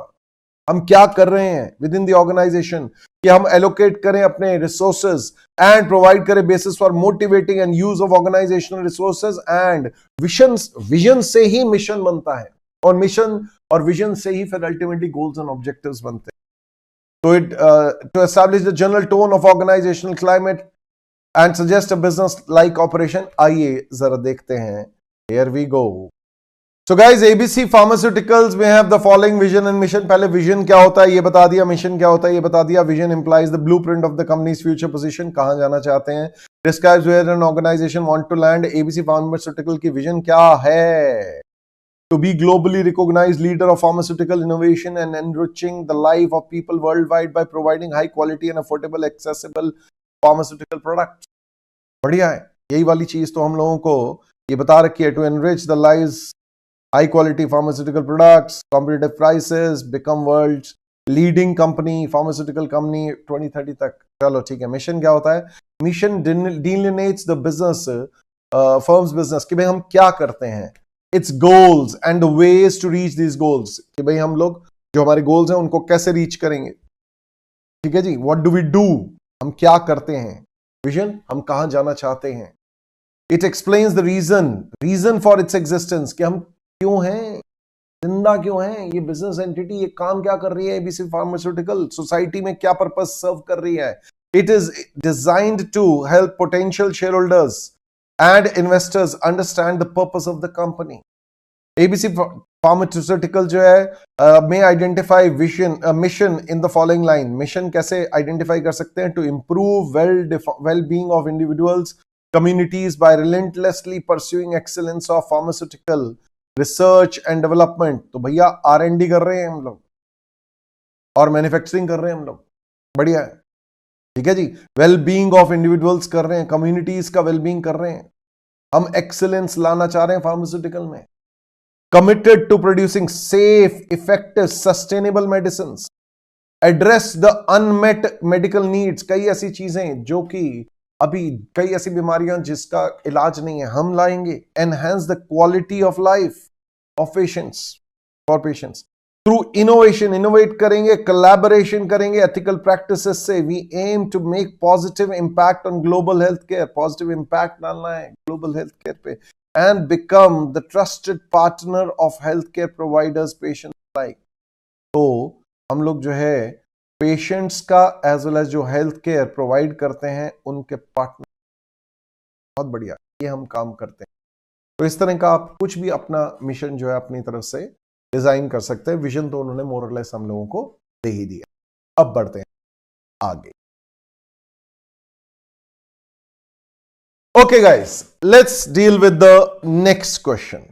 हम क्या कर रहे हैं विद इन द ऑर्गेनाइजेशन, कि हम एलोकेट करें अपने रिसोर्सेज एंड प्रोवाइड करें basis for motivating and use of organisational resources and vision से ही मिशन बनता है, और मिशन और विजन से ही फिर अल्टीमेटली गोल्स एंड ऑब्जेक्टिव्स बनते हैं. तो it to establish the general tone of organisational climate and suggest a business like operation. आइए जरा देखते हैं. Here we go. So guys, ABC Pharmaceuticals may have the following vision and mission. पहले vision क्या होता है ये बता दिया, मिशन क्या होता है ये बता दिया. Vision implies the blueprint of the company's future position, कहां जाना चाहते हैं. Describes where an organization want to land. ABC Pharmaceutical की विजन क्या है? To be globally recognized leader of pharmaceutical innovation and enriching the life of people worldwide by providing high quality and affordable accessible pharmaceutical products. बढ़िया है. यही वाली चीज तो हम लोगों को ये बता रखी है. To enrich the lives, high quality pharmaceutical products, competitive prices, become world's leading company, pharmaceutical company 2030 तक. चलो ठीक है. मिशन क्या होता है? Mission delineates the business, firm's business, कि भाई हम क्या करते हैं, its goals and the ways to reach these goals, कि भाई हम लोग जो हमारे गोल्स हैं उनको कैसे रीच करेंगे. ठीक है जी. what do we do, हम क्या करते हैं. विजन, हम कहां जाना चाहते हैं. it explains the reason for its existence, कि हम क्यों हैं, जिंदा क्यों हैं, ये बिजनेस एंटिटी ये काम क्या कर रही है, एबीसी फार्मास्यूटिकल सोसाइटी में क्या पर्पस सर्व कर रही है. It is designed to help potential shareholders and investors understand the purpose of the company. ABC pharmaceutical जो है may identify vision mission in the following line. Mission कैसे identify कर सकते हैं? To improve well being of individuals communities by relentlessly pursuing excellence of pharmaceutical research and development. तो भैया R&D कर रहे हैं हम लोग और मैन्युफैक्चरिंग कर रहे हैं हम लोग. बढ़िया है. ठीक है जी. वेल बीइंग ऑफ इंडिविजुअल्स कर रहे हैं, कम्युनिटीज का वेल बीइंग कर रहे हैं, हम एक्सीलेंस लाना चाह रहे हैं फार्मास्यूटिकल में. Committed to producing safe, effective, sustainable medicine, address the unmet medical needs. कई ऐसी चीजें जो कि अभी कई ऐसी बीमारियां जिसका इलाज नहीं है, हम लाएंगे. Enhance the quality of life of patients, for patients through innovation. Innovate करेंगे, कोलैबोरेशन करेंगे एथिकल प्रैक्टिसेस से. We aim to make positive impact on global health care. Positive impact डालना है ग्लोबल हेल्थ केयर पे. And become the trusted partner of health care providers, patients like. तो हम लोग जो है पेशेंट्स का एज वेल एज जो हेल्थ केयर प्रोवाइड करते हैं उनके पार्टनर. बहुत बढ़िया, ये हम काम करते हैं. तो इस तरह का आप कुछ भी अपना मिशन जो है अपनी तरफ से डिजाइन कर सकते हैं. विजन तो उन्होंने मोर और लेस हम लोगों को दे ही दिया. अब बढ़ते हैं आगे. Okay guys, let's deal with the next question.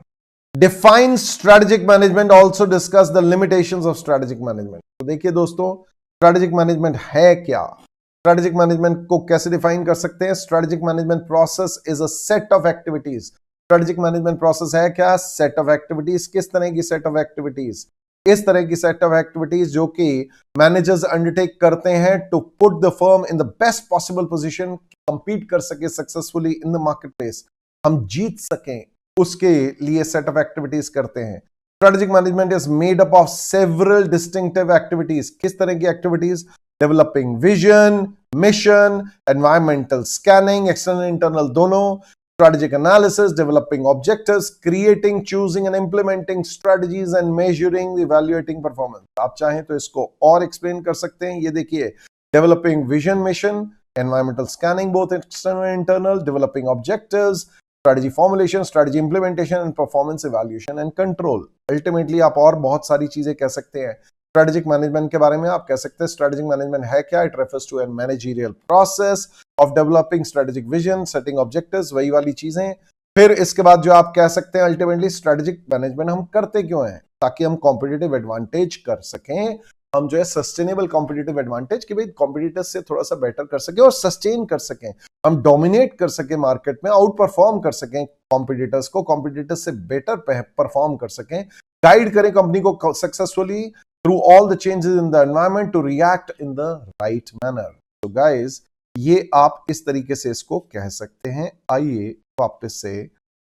Define strategic management, also discuss the limitations of strategic management. तो देखिए दोस्तों, स्ट्रेटेजिक मैनेजमेंट है क्या, स्ट्रेटेजिक मैनेजमेंट को कैसे डिफाइन कर सकते हैं. Strategic management process is a set of activities. Strategic management process है क्या? Set of activities. किस तरह की सेट ऑफ एक्टिविटीज? इस तरह की सेट ऑफ एक्टिविटीज जो कि मैनेजर्स अंडरटेक करते हैं to put the firm in the best possible position, compete कर सके successfully in the market place, हम जीत सकें, उसके लिए सेट ऑफ एक्टिविटीज करते हैं। Strategic management is made up of several distinctive activities. किस तरह की activities? Developing vision, mission, environmental scanning, external internal दोनों, strategic analysis, developing objectives, creating, choosing and implementing strategies and measuring, evaluating performance। आप चाहें तो इसको और एक्सप्लेन कर सकते हैं। ये देखिए, developing vision, mission, environmental scanning, both external and internal, developing objectives, strategy formulation, strategy implementation and performance evaluation and control। Ultimately आप और बहुत सारी चीजें कह सकते हैं। स्ट्रेटेजिक मैनेजमेंट के बारे में आप कह सकते हैं स्ट्रेटेजिक मैनेजमेंट है क्या? It refers to an managerial process of developing strategic vision, setting objectives, वही वाली चीजें। फिर इसके बाद जो आप कह सकते हैं अल्टीमेटली स्ट्रेटेजिक मैनेजमेंट हम करते क्यों हैं? ताकि हम कॉम्पिटिटिव एडवांटेज कर सकें, हम जो है सस्टेनेबल कॉम्पिटिटिव एडवांटेज कि भाई कॉम्पिटिटर्स से थोड़ा सा बेटर कर सके और सस्टेन कर सकें, हम डोमिनेट कर सके मार्केट में, आउट परफॉर्म कर सकें कॉम्पिटिटर्स को, कॉम्पिटिटर्स से बेटर परफॉर्म कर सकें, गाइड करें कंपनी को successfully through all the changes in the environment to react in the right manner। So guys, ये आप इस तरीके से इसको कह सकते हैं। आइए वापस से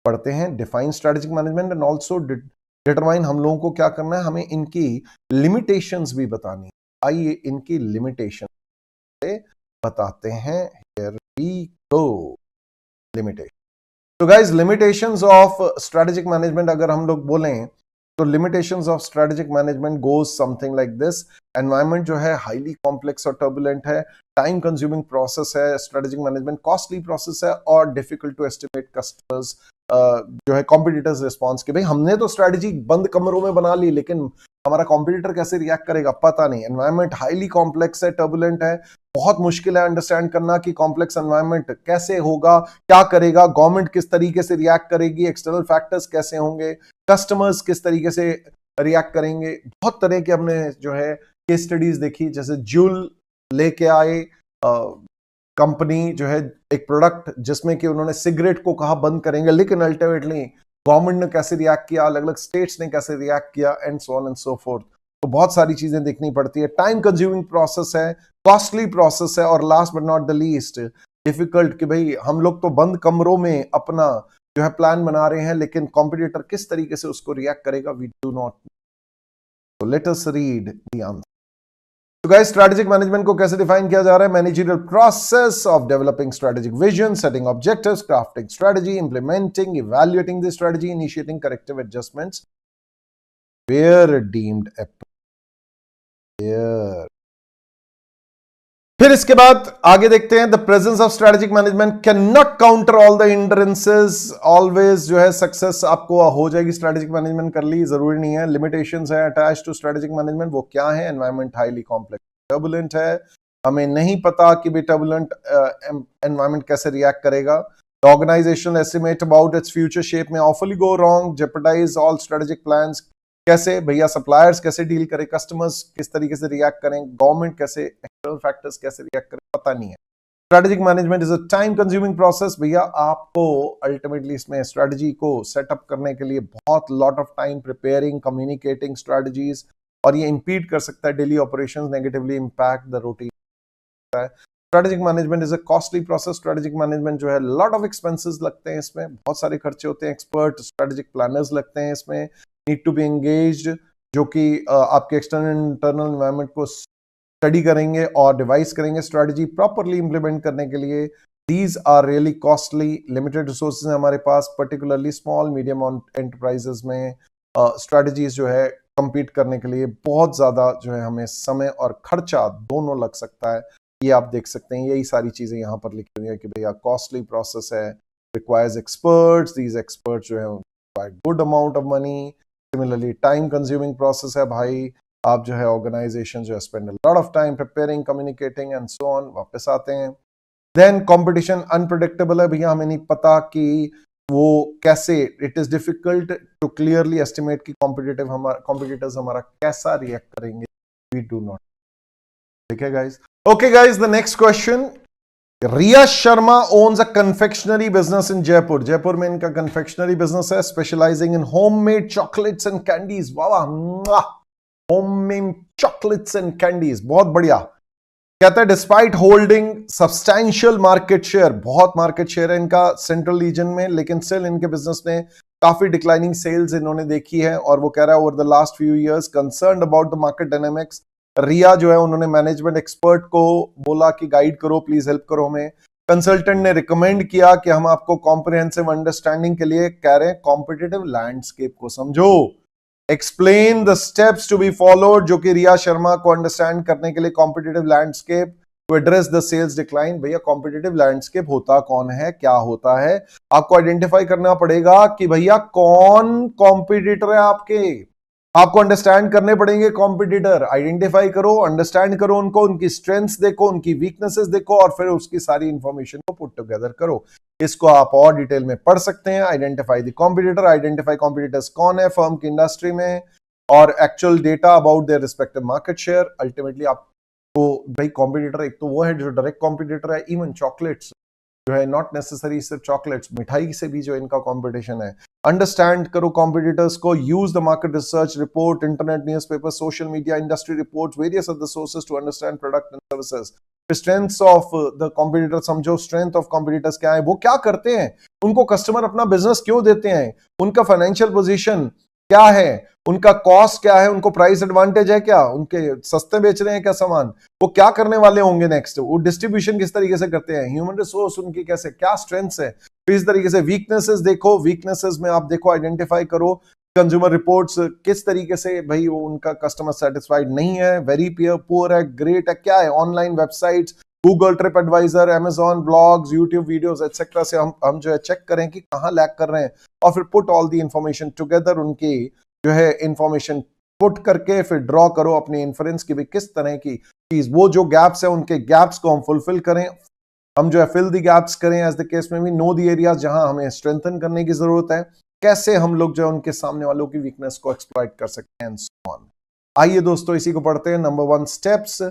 पढ़ते हैं। Define strategic management and also determine, हम लोगों को क्या करना है, हमें इनकी लिमिटेशंस भी बतानी है। आइए इनकी लिमिटेशन से बताते हैं। Here we go। लिमिटेशन। तो guys limitations of strategic management अगर हम लोग बोलें तो limitations of strategic management goes something like this. Environment जो है हाईली कॉम्प्लेक्स और टर्बुलेंट है, टाइम कंज्यूमिंग प्रोसेस है, स्ट्रेटेजिक मैनेजमेंट कॉस्टली प्रोसेस है और डिफिकल्ट टू एस्टिमेट कस्टमर्स जो है कॉम्पिटिटर्स रिस्पॉन्स के। भाई हमने तो स्ट्रेटेजी बंद कमरों में बना ली, लेकिन हमारा कॉम्पिटिटर कैसे रिएक्ट करेगा पता नहीं। एनवायरनमेंट हाईली कॉम्प्लेक्स है, टर्बुलेंट है, बहुत मुश्किल है अंडरस्टैंड करना कि कॉम्प्लेक्स एनवायरनमेंट कैसे होगा, क्या करेगा, गवर्नमेंट किस तरीके से रिएक्ट करेगी, एक्सटर्नल फैक्टर्स कैसे होंगे, कस्टमर्स किस तरीके से रिएक्ट करेंगे। बहुत तरह के हमने जो है केस स्टडीज देखी, जैसे जूल लेके आए कंपनी जो है एक प्रोडक्ट जिसमें कि उन्होंने सिगरेट को कहा बंद करेंगे, लेकिन अल्टीमेटली गवर्नमेंट ने कैसे रिएक्ट किया, अलग अलग स्टेट्स ने कैसे रिएक्ट किया and so on and so forth. तो बहुत सारी चीजें देखनी पड़ती है। टाइम कंज्यूमिंग प्रोसेस है, कॉस्टली प्रोसेस है और last but not the least difficult कि भाई हम लोग तो बंद कमरों में अपना जो है प्लान बना रहे हैं, लेकिन कॉम्पिटिटर किस तरीके से उसको रिएक्ट करेगा we do not. So let us read the answer. तो गाइस स्ट्रेटेजिक मैनेजमेंट को कैसे डिफाइन किया जा रहा है? Managerial process of developing strategic vision, setting objectives, crafting strategy, implementing, evaluating the strategy, initiating corrective adjustments where deemed appropriate. फिर इसके बाद आगे देखते हैं the presence of strategic management can not counter all the hindrances. Always जो है success आपको हो जाएगी स्ट्रेटेजिक मैनेजमेंट कर ली, जरूरी नहीं है। लिमिटेशंस है अटैच टू स्ट्रेटेजिक मैनेजमेंट, वो क्या है? एनवायरनमेंट हाईली कॉम्प्लेक्स टर्बुलेंट है, हमें नहीं पता कि भी टर्बुलेंट एनवायरनमेंट कैसे रिएक्ट करेगा। The organizational estimate about its future shape may awfully go wrong, jeopardize all strategic plans. कैसे भैया? सप्लायर्स कैसे डील करें, कस्टमर्स किस तरीके से रिएक्ट करें, गवर्नमेंट कैसे, एक्सटर्नल फैक्टर्स कैसे रिएक्ट करें, पता नहीं है। Strategic management is a time consuming process. भैया आपको अल्टीमेटली इसमें स्ट्रेटजी को सेटअप करने के लिए बहुत lot of time preparing, communicating strategies, और ये इंपीड कर सकता है daily operations, negatively impact the routine. Strategic management is a costly process. Strategic management जो है लॉट ऑफ एक्सपेंसेस लगते हैं इसमें, बहुत सारे खर्चे होते हैं, एक्सपर्ट स्ट्रेटेजिक प्लानर्स लगते हैं इसमें, नीड टू बी एंगेज्ड, जो कि आपके एक्सटर्नल इंटरनल एनवायरनमेंट को स्टडी करेंगे और डिवाइस करेंगे स्ट्रेटजी प्रॉपरली इंप्लीमेंट करने के लिए। These are really costly. Limited resources हैं हमारे पास, पर्टिकुलरली स्मॉल मीडियम एंटरप्राइजेस में स्ट्रेटजीज जो है compete करने के लिए बहुत ज्यादा जो है हमें समय और खर्चा दोनों लग सकता है। ये आप देख सकते हैं, यही सारी चीजें यहाँ पर लिखी हुई है कि भैया कॉस्टली प्रोसेस है, रिक्वायर्स एक्सपर्ट्स, दीज एक्सपर्ट्स जो है require good amount of money. Similarly time consuming process है भाई, आप जो है ऑर्गेनाइजेशन जो है spend a lot of time preparing, communicating and so on. वापस आते हैं। देन कंपटीशन अनप्रेडिक्टेबल है भैया, हमें नहीं पता कि वो कैसे, it is difficult to clearly estimate कि कॉम्पिटिटर्स हमारा कैसा रिएक्ट करेंगे, वी डू नॉट। ठीक है guys? Okay guys, the next question. Riya Sharma owns a confectionery business in Jaipur. Jaipur में इनका कन्फेक्शनरी बिजनेस है, specialising in homemade chocolates and candies. वाह वाह, होममेड चॉकलेट्स एंड कैंडीज, बहुत बढ़िया। कहता है despite holding substantial market share, बहुत मार्केट शेयर है इनका सेंट्रल रीजन में, लेकिन स्टिल इनके बिजनेस में काफी डिक्लाइनिंग सेल्स इन्होंने देखी है। और वो कह रहा है over the last few years concerned about the market dynamics. Riya जो है उन्होंने मैनेजमेंट एक्सपर्ट को बोला कि गाइड करो, प्लीज हेल्प करो हमें। कंसल्टेंट ने रिकमेंड किया कि हम आपको कॉम्प्रिहेंसिव अंडरस्टैंडिंग के लिए कह रहे हैं कॉम्पिटिटिव लैंडस्केप को समझो, explain the steps to be followed, जो कि रिया शर्मा को अंडरस्टैंड करने के लिए competitive landscape to address the sales decline. भैया कॉम्पिटिटिव लैंडस्केप होता कौन है, क्या होता है, आपको आइडेंटिफाई करना पड़ेगा कि भैया कौन कॉम्पिटिटर है आपके, आपको अंडरस्टैंड करने पड़ेंगे कॉम्पिटिटर, आइडेंटिफाई करो, अंडरस्टैंड करो उनको, उनकी स्ट्रेंथ्स देखो, उनकी वीकनेसेस देखो और फिर उसकी सारी इंफॉर्मेशन को पुट टुगेदर करो। इसको आप और डिटेल में पढ़ सकते हैं। Identify the competitor, identify competitors कौन है फर्म की इंडस्ट्री में, और actual data about their respective market share. Ultimately आपको भाई कॉम्पिटिटर एक तो वो है जो डायरेक्ट कॉम्पिटिटर है, इवन चॉकलेट्स जो है, नॉट नेसेसरी सिर्फ चॉकलेट्स, मिठाई से भी जो इनका कंपटीशन है। अंडरस्टैंड करो कॉम्पिटिटर्स को, use the market research report, internet newspaper, social media, industry reports, various other sources to understand product and services. Strengths of the competitor समझो, स्ट्रेंथ ऑफ कॉम्पिटिटर्स क्या है, वो क्या करते हैं, उनको कस्टमर अपना बिजनेस क्यों देते हैं, उनका फाइनेंशियल पोजीशन क्या है, उनका कॉस्ट क्या है, उनको प्राइस एडवांटेज है क्या, उनके सस्ते बेच रहे हैं क्या सामान, वो क्या करने वाले होंगे नेक्स्ट, वो डिस्ट्रीब्यूशन किस तरीके से करते हैं, ह्यूमन रिसोर्स उनकी कैसे, क्या स्ट्रेंथ्स है। तो इस तरीके से वीकनेसेस देखो, वीकनेसेस में आप देखो, आइडेंटिफाई करो। कंज्यूमर रिपोर्ट्स किस तरीके से भाई वो उनका कस्टमर सेटिस्फाइड नहीं है, वेरी पुअर है, ग्रेट है, क्या है, online websites, Google TripAdvisor, Amazon blogs, YouTube videos etcetera से हम जो है चेक करें कि कहां लैग कर रहे हैं, और फिर put all the information together, उनकी जो है इंफॉर्मेशन पुट करके फिर ड्रॉ करो अपनी इन्फ्रेंस की भी किस तरह की चीज, वो जो गैप्स है उनके गैप्स को हम फुलफिल करें, हम जो है फिल दी गैप्स करें, एज द केस में भी नो दी एरियाज जहां हमें स्ट्रेंथन करने की जरूरत है, कैसे हम लोग जो है उनके सामने वालों की वीकनेस को एक्सप्लॉइट कर सकते हैं, एंड सो ऑन। आइए दोस्तों इसी को पढ़ते हैं। Number 1 steps,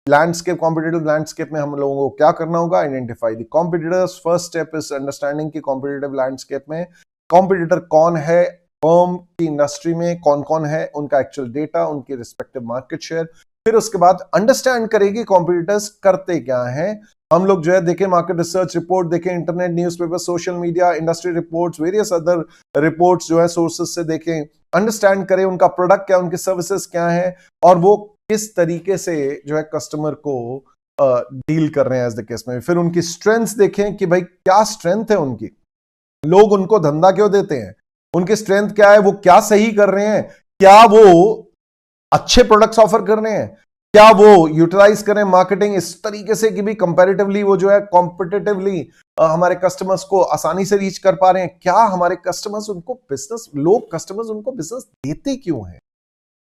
landscape, competitive landscape में हम लोगों को क्या करना होगा, identify the competitors. First step is understanding की कॉम्पिटिटिव लैंडस्केप में कॉम्पिटिटर कौन है, फर्म की इंडस्ट्री में कौन कौन है, उनका एक्चुअल डेटा, उनकी रिस्पेक्टिव मार्केट शेयर। फिर उसके बाद अंडरस्टैंड करेगी कॉम्पिटिटर्स करते क्या हैं, हम लोग जो है देखें मार्केट रिसर्च रिपोर्ट, देखें internet newspaper, social media, industry reports, various other reports जो है सोर्सेस से देखें, अंडरस्टैंड करें उनका प्रोडक्ट क्या, उनकी सर्विसेज क्या है, और वो किस तरीके से जो है कस्टमर को डील कर रहे हैं एज द केस में। फिर उनकी स्ट्रेंथ्स देखें कि भाई क्या स्ट्रेंथ है उनकी, लोग उनको धंधा क्यों देते हैं, उनकी स्ट्रेंथ क्या है, वो क्या सही कर रहे हैं, क्या वो अच्छे प्रोडक्ट्स ऑफर कर रहे हैं, क्या वो यूटिलाइज करें मार्केटिंग इस तरीके से कि भी कंपैरेटिवली वो जो है कॉम्पिटिटिवली हमारे कस्टमर्स को आसानी से रीच कर पा रहे हैं, क्या हमारे कस्टमर्स उनको बिजनेस, लोग कस्टमर्स उनको बिजनेस देते क्यों हैं।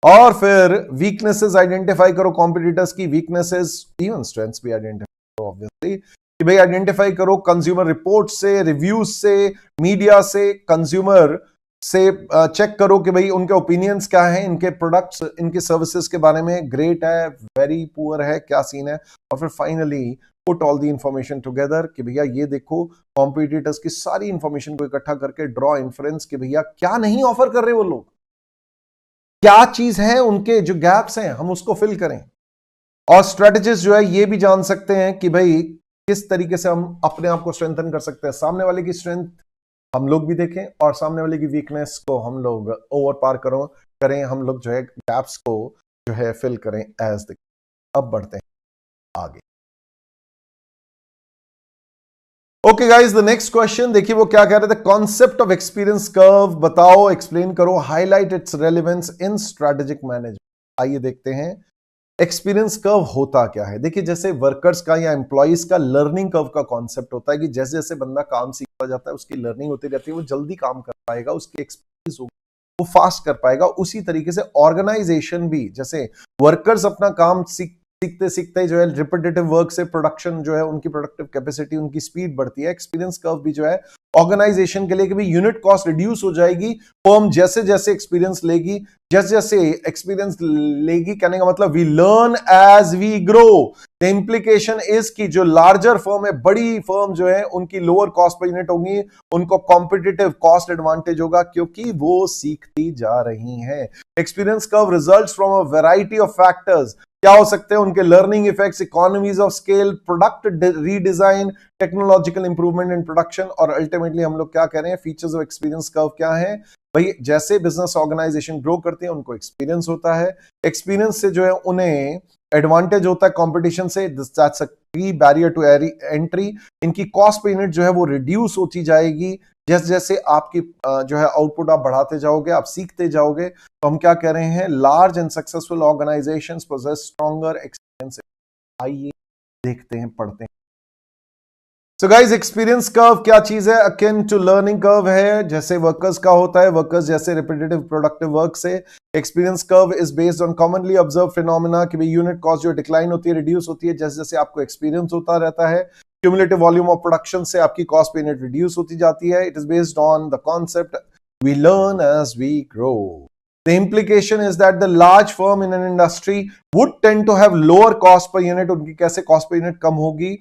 और फिर वीकनेसेस आइडेंटिफाई करो कॉम्पिटिटर्स की, वीकनेसेस इवन स्ट्रेंथ्स भी आइडेंटिफाई करो ऑब्वियसली, कि भाई आइडेंटिफाई करो कंज्यूमर रिपोर्ट से, रिव्यूज से, मीडिया से, कंज्यूमर से चेक करो कि भाई उनके ओपिनियंस क्या हैं, इनके प्रोडक्ट्स, इनकी सर्विसेज के बारे में, ग्रेट है, वेरी पुअर है, क्या सीन है। और फिर finally put all the information together कि भैया ये देखो कॉम्पिटिटर्स की सारी इंफॉर्मेशन को इकट्ठा करके ड्रॉ इन्फ्रेंस कि भैया क्या नहीं ऑफर कर रहे वो लोग, क्या चीज है उनके जो गैप्स हैं हम उसको फिल करें। और स्ट्रेटेजिस्ट जो है ये भी जान सकते हैं कि भाई किस तरीके से हम अपने आप को स्ट्रेंथन कर सकते हैं, सामने वाले की स्ट्रेंथ हम लोग भी देखें और सामने वाले की वीकनेस को हम लोग ओवर पार करें, हम लोग जो है गैप्स को जो है फिल करें एज द। अब बढ़ते हैं आगे। Okay guys, the next question देखिए वो क्या कह रहे थे, कॉन्सेप्ट ऑफ एक्सपीरियंस कर्व बताओ, एक्सप्लेन करो, highlight it's relevance in strategic management. आइए देखते हैं एक्सपीरियंस कर्व होता क्या है। देखिए जैसे वर्कर्स का या एम्प्लॉइज का लर्निंग कर्व का कॉन्सेप्ट होता है कि जैसे जैसे बंदा काम सीखता जाता है उसकी लर्निंग होती रहती है, वो जल्दी काम कर पाएगा, उसकी एक्सपीरियंस होगी, वो फास्ट कर पाएगा। उसी तरीके से ऑर्गेनाइजेशन भी, जैसे वर्कर्स अपना काम सीखते सीखते जो है रिपीटेटिव वर्क से प्रोडक्शन जो है उनकी प्रोडक्टिव कैपेसिटी, उनकी स्पीड बढ़ती है, एक्सपीरियंस कर्व भी जो है ऑर्गेनाइजेशन के लिए कि भाई यूनिट कॉस्ट रिड्यूस हो जाएगी फर्म जैसे जैसे एक्सपीरियंस लेगी, जैसे जैसे एक्सपीरियंस लेगी, कहने का मतलब we learn as we grow. The implication is कि जो लार्जर फर्म है, बड़ी फर्म जो है, उनकी लोअर कॉस्ट पर यूनिट होगी, उनको कॉम्पिटिटिव कॉस्ट एडवांटेज होगा क्योंकि वो सीखती जा रही हैं। Experience curve results from a variety of factors. क्या हो सकते हैं उनके? Learning effects, economies of scale, product redesign, technological improvement in production, और अल्टीमेटली हम लोग क्या कह रहे हैं, फीचर्स ऑफ एक्सपीरियंस कर्व क्या है भाई? जैसे बिजनेस ऑर्गेनाइजेशन ग्रो करती है उनको एक्सपीरियंस होता है, एक्सपीरियंस से जो है उन्हें एडवांटेज होता है कंपटीशन से, दैट्स अ की बैरियर टू एंट्री। इनकी कॉस्ट पे यूनिट जो है वो रिड्यूस होती जाएगी जैसे जैसे आपकी जो है आउटपुट आप बढ़ाते जाओगे, आप सीखते जाओगे। तो हम क्या कह रहे हैं? Large and successful organisations possess stronger experience. आइए देखते हैं, पढ़ते हैं। सो गाइस, एक्सपीरियंस कर्व क्या चीज है? अकिन टू लर्निंग कर्व है, जैसे वर्कर्स का होता है, वर्कर्स जैसे रिपीटेटिव प्रोडक्टिव वर्क से। Experience curve is based on commonly observe phenomena कि भाई यूनिट कॉस्ट जो डिक्लाइन होती है, रिड्यूस होती है जैसे जैसे आपको एक्सपीरियंस होता रहता है। क्यूमुलेटिव वॉल्यूम ऑफ प्रोडक्शन से आपकी कॉस्ट पे यूनिट रिड्यूस होती जाती है। It is based on the concept we learn as we grow. The implication is that the large firm in an industry would tend to have lower cost per unit. उनकी कैसे cost per unit कम होगी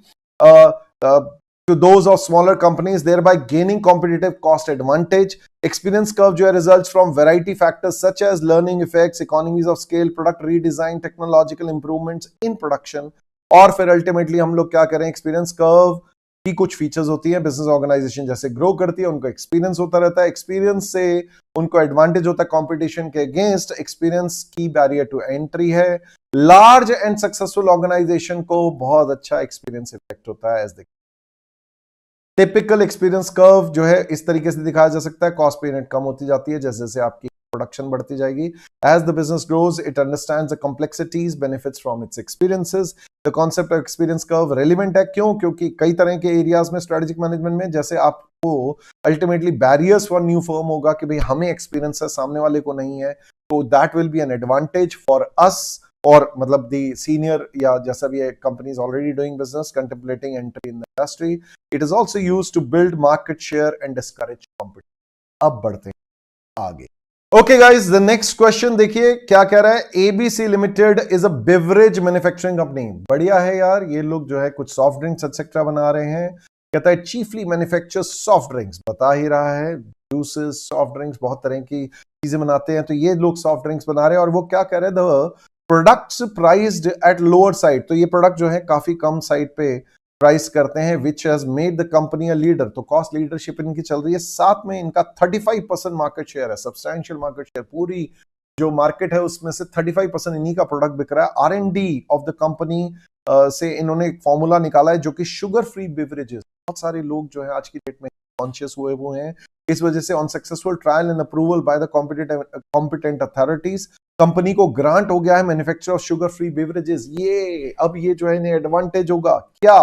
to those of smaller companies, thereby gaining competitive cost advantage. Experience curve जो है results from variety factors such as learning effects, economies of scale, product redesign, technological improvements in production. और फिर ultimately हम लोग क्या करें? Experience curve की कुछ फीचर्स होती है, बिजनेस ऑर्गेनाइजेशन जैसे ग्रो करती है उनको एक्सपीरियंस होता रहता है, एक्सपीरियंस से उनको एडवांटेज होता है कंपटीशन के अगेंस्ट, एक्सपीरियंस की बैरियर टू एंट्री है। लार्ज एंड सक्सेसफुल ऑर्गेनाइजेशन को बहुत अच्छा एक्सपीरियंस इफेक्ट होता है। एज टिपिकल एक्सपीरियंस कर्व जो है इस तरीके से दिखाया जा सकता है, कॉस्ट पे यूनिट कम होती जाती है जैसे जैसे आपकी प्रोडक्शन बढ़ती जाएगी। As the business grows it understands the complexities, benefits from its experiences. The concept of experience curve relevant है, क्यों? क्योंकि कई तरह के एरियाज में स्ट्रेटेजिक मैनेजमेंट में जैसे आपको ultimately barriers for new firm होगा कि भाई हमें एक्सपीरियंस है, सामने वाले को नहीं है, तो that will be an advantage for us, और मतलब दी सीनियर या जैसा भी companies already doing business contemplating entry in the industry. It is also used to build market share and discourage competition. अब बढ़ते हैं आगे। Okay guys, the next question देखिए क्या कह रहा है। ABC limited is a beverage manufacturing company. बढ़िया है यार, ये लोग जो है कुछ सॉफ्ट ड्रिंक्स एक्सेट्रा बना रहे हैं। कहता है चीफली मैन्युफैक्चर सॉफ्ट ड्रिंक्स, बता ही रहा है, जूसेस, सॉफ्ट ड्रिंक्स, बहुत तरह की चीजें बनाते हैं, तो ये लोग सॉफ्ट ड्रिंक्स बना रहे हैं। और वो क्या कह रहे हैं? The products priced at lower side, तो ये प्रोडक्ट जो है काफी कम साइड पे प्राइस करते हैं, which has made the company a leader, तो कॉस्ट लीडरशिप इनकी चल रही है। साथ में इनका 35% मार्केट शेयर है, सब्सटैंशियल मार्केट शेयर, पूरी जो मार्केट है उसमें से 35% इन्हीं का प्रोडक्ट बिक रहा है। R&D ऑफ द कंपनी से इन्होंने एक फॉर्मूला निकाला है जो कि शुगर फ्री बेवरेजेस, बहुत सारे लोग जो है आज की डेट में कॉन्शियस हुए हैं, इस वजह से on successful trial and approval by the competent authorities company को ग्रांट हो गया है manufacture of sugar free beverages. ये अब ये जो है इन्हें एडवांटेज होगा क्या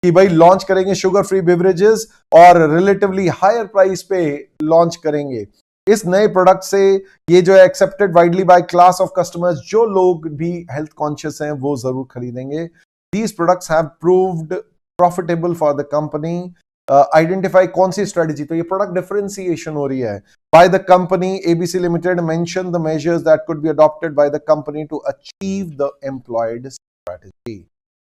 कि भाई लॉन्च करेंगे शुगर फ्री बेवरेजेस और रिलेटिवली हायर प्राइस पे लॉन्च करेंगे। इस नए प्रोडक्ट से ये जो है accepted widely by class of customers, जो लोग भी हेल्थ कॉन्शियस हैं वो जरूर खरीदेंगे। These products have proved profitable for the company. Identify कौन सी स्ट्रेटेजी, तो ये प्रोडक्ट डिफरेंशिएशन हो रही है by the company. ABC limited mention the measures that could be adopted by the company to achieve the employed strategy.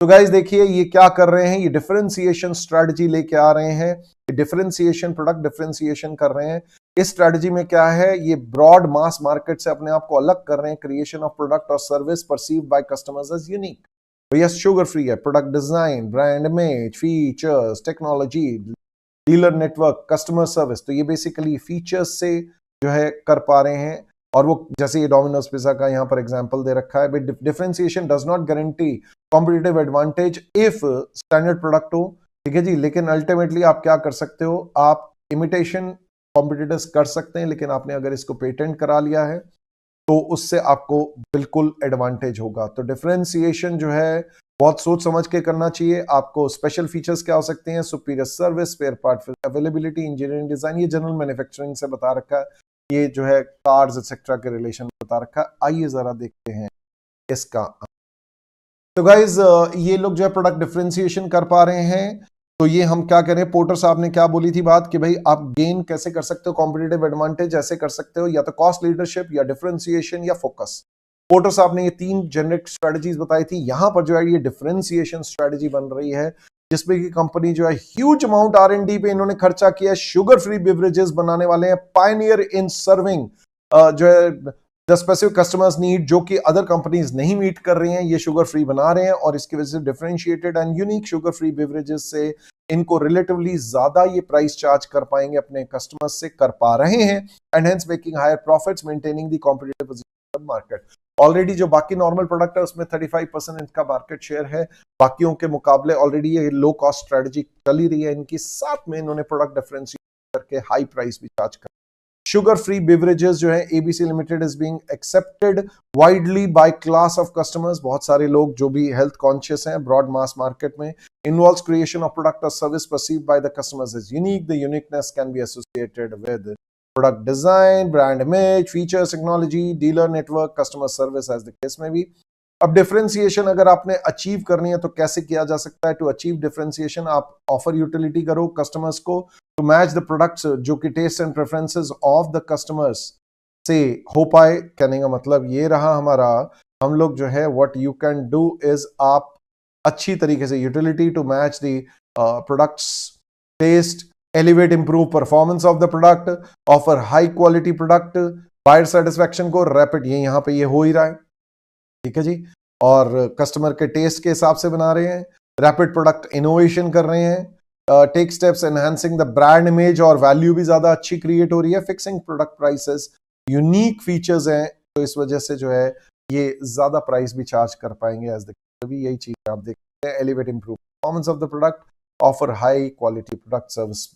तो guys देखिए ये क्या कर रहे हैं, ये डिफरेंशिएशन स्ट्रेटजी लेके आ रहे हैं, ये डिफरेंशिएशन, प्रोडक्ट डिफरेंशिएशन कर रहे हैं। इस स्ट्रेटजी में क्या है, ये ब्रॉड मास मार्केट से अपने आप को अलग कर रहे हैं। क्रिएशन ऑफ प्रोडक्ट और service perceived by customers as unique. भैया शुगर फ्री है, product design, brand image, features, technology, dealer network, customer service, तो ये बेसिकली फीचर्स से जो है कर पा रहे हैं। और वो जैसे ये डोमिनोज पिज्जा का यहाँ पर एग्जांपल दे रखा है, but differentiation does not guarantee competitive advantage if standard product हो, ठीक है जी। लेकिन अल्टीमेटली आप क्या कर सकते हो, आप इमिटेशन कॉम्पिटिटर्स कर सकते हैं, लेकिन आपने अगर इसको पेटेंट करा लिया है तो उससे आपको बिल्कुल एडवांटेज होगा। तो डिफरेंशिएशन जो है बहुत सोच समझ के करना चाहिए। आपको स्पेशल फीचर्स क्या हो सकते हैं, superior service, spare part availability, engineering design, ये जनरल मैन्युफैक्चरिंग से बता रखा है, ये जो है कार्स एक्सेट्रा के रिलेशन बता रखा है। आइए जरा देखते हैं इसका। तो गाइज ये लोग जो है प्रोडक्ट डिफरेंशिएशन कर पा रहे हैं तो ये हम क्या करें, पोर्टर साहब ने क्या बोली थी बात कि भाई आप गेन कैसे कर सकते हो कॉम्पिटिटिव एडवांटेज, ऐसे कर सकते हो या तो कॉस्ट लीडरशिप या डिफरेंशिएशन या फोकस। पोर्टर साहब ने ये 3 जेनरिक स्ट्रेटजीज बताई थी। यहां पर जो है ये डिफरेंशिएशन स्ट्रेटजी बन रही है, जिसमें कि कंपनी जो है ह्यूज अमाउंट R&D पे इन्होंने खर्चा किया है, शुगर फ्री बेवरेजेस बनाने वाले हैं, पायनियर इन सर्विंग जो है द स्पेसिफिक कस्टमर्स नीड, जो कि अदर कंपनीज नहीं मीट कर रही हैं, ये शुगर फ्री बना रहे हैं और इसकी वजह से differentiated and unique sugar free beverages से इनको रिलेटिवली ज्यादा ये प्राइस चार्ज कर पाएंगे, अपने कस्टमर्स से कर पा रहे हैं, and hence making higher profits, maintaining the competitive position in the market. Already जो बाकी नॉर्मल प्रोडक्ट है उसमें 35% इनका मार्केट शेयर है, बाकियों के मुकाबले ऑलरेडी ये लो कॉस्ट स्ट्रेटजी चल ही रही है इनकी, साथ में इन्होंने प्रोडक्ट डिफरेंशिएट करके हाई प्राइस भी चार्ज कर। शुगर फ्री बेवरेजेस जो है ABC limited is being accepted widely by class of customers, बहुत सारे लोग जो भी हेल्थ कॉन्शियस हैं ब्रॉड मास मार्केट में। इन्वॉल्व्स क्रिएशन ऑफ प्रोडक्ट और service perceived by the customers as unique, the uniqueness can be associated with product design, brand image, features, technology, dealer network, customer service as the case में भी। अब differentiation अगर आपने achieve करनी है तो कैसे किया जा सकता है? टू अचीव डिफरेंशिएशन आप ऑफर यूटिलिटी करो कस्टमर्स को टू मैच द प्रोडक्ट्स जो कि taste and preferences of the customers से हो पाए। कहने का मतलब ये रहा हमारा, हम लोग जो है what you can do is आप अच्छी तरीके से utility to match the products taste, elevate improve performance of the product, offer high quality product, buyer satisfaction को रैपिड, ये यहां पे ये हो ही रहा है, ठीक है जी, और कस्टमर के टेस्ट के हिसाब से बना रहे हैं, रैपिड प्रोडक्ट इनोवेशन कर रहे हैं, take steps enhancing the brand image और वैल्यू भी ज्यादा अच्छी क्रिएट हो रही है, fixing product prices, unique features हैं तो इस वजह से जो है ये ज्यादा प्राइस भी चार्ज कर पाएंगे एज द भी यही चीज आप देखते हैं। Elevate improve performance of the product, offer high quality product service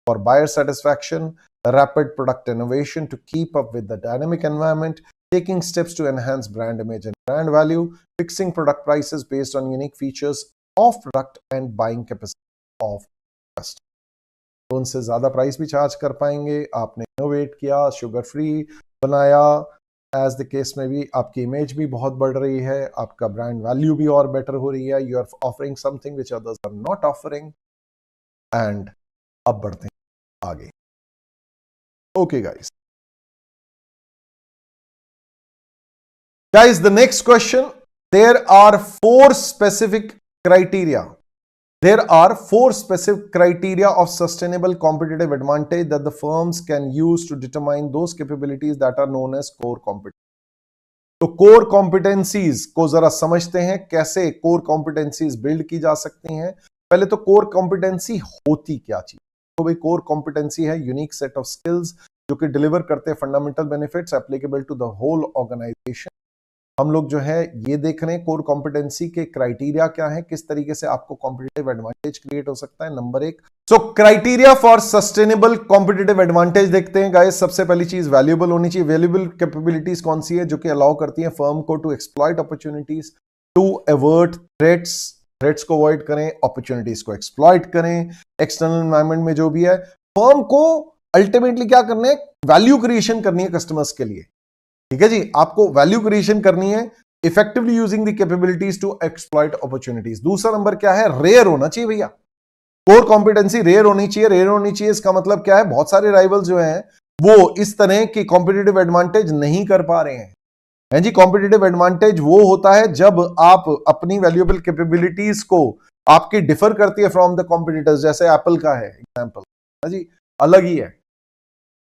for buyer satisfaction, rapid product innovation to keep up with the dynamic environment, taking steps to enhance brand image and brand value, fixing product prices based on unique features of product and buying capacity of customer। तो उनसे ज्यादा price भी charge कर पाएंगे। आपने innovate किया, sugar free बनाया, as the case में भी आपकी इमेज भी बहुत बढ़ रही है, आपका ब्रांड वैल्यू भी और बेटर हो रही है, you are offering something which others are not offering, and अब बढ़ते हैं आगे। Okay, guys. Guys, the next question. There are 4 specific criteria. There are 4 specific criteria of sustainable competitive advantage that the firms can use to determine those capabilities that are known as core competencies. तो core competencies को जरा समझते हैं, कैसे core competencies build की जा सकती हैं। पहले तो कोर कॉम्पिटेंसी होती क्या चीज? तो भाई कोर कॉम्पिटेंसी है यूनिक सेट ऑफ स्किल्स जो कि डिलीवर करते हैं fundamental benefits applicable to the whole organisation. हम लोग जो है ये देख रहे हैं कोर कॉम्पिटेंसी के क्राइटेरिया क्या है, किस तरीके से आपको कॉम्पिटिटिव एडवांटेज क्रिएट हो सकता है। Number 1, so criteria for sustainable competitive advantage देखते हैं गाइस। सबसे पहली चीज वैल्यूएबल होनी चाहिए। वैल्यूएबल कैपेबिलिटीज कौन सी है? जो कि अलाउ करती है फर्म को to exploit opportunities, to avert threats को अवॉइड करें, अपॉर्चुनिटीज को एक्सप्लॉइट करें। एक्सटर्नल एनवायरमेंट में जो भी है, फर्म को अल्टीमेटली क्या करना है? वैल्यू क्रिएशन करनी है कस्टमर्स के लिए, ठीक है जी। आपको वैल्यू क्रिएशन करनी है effectively using the capabilities to exploit opportunities. दूसरा नंबर क्या है? रेयर होना चाहिए भैया। कोर कॉम्पिटेंसी रेयर होनी चाहिए। रेयर होनी चाहिए इसका मतलब क्या है? बहुत सारे राइवल जो हैं वो इस तरह की कॉम्पिटिटिव एडवांटेज नहीं कर पा रहे हैं जी। कॉम्पिटिटिव एडवांटेज वो होता है जब आप अपनी वैल्यूएबल कैपेबिलिटीज को आपकी डिफर करती है फ्रॉम द कॉम्पिटिटर्स। जैसे एप्पल का है एग्जांपल है जी, अलग ही है,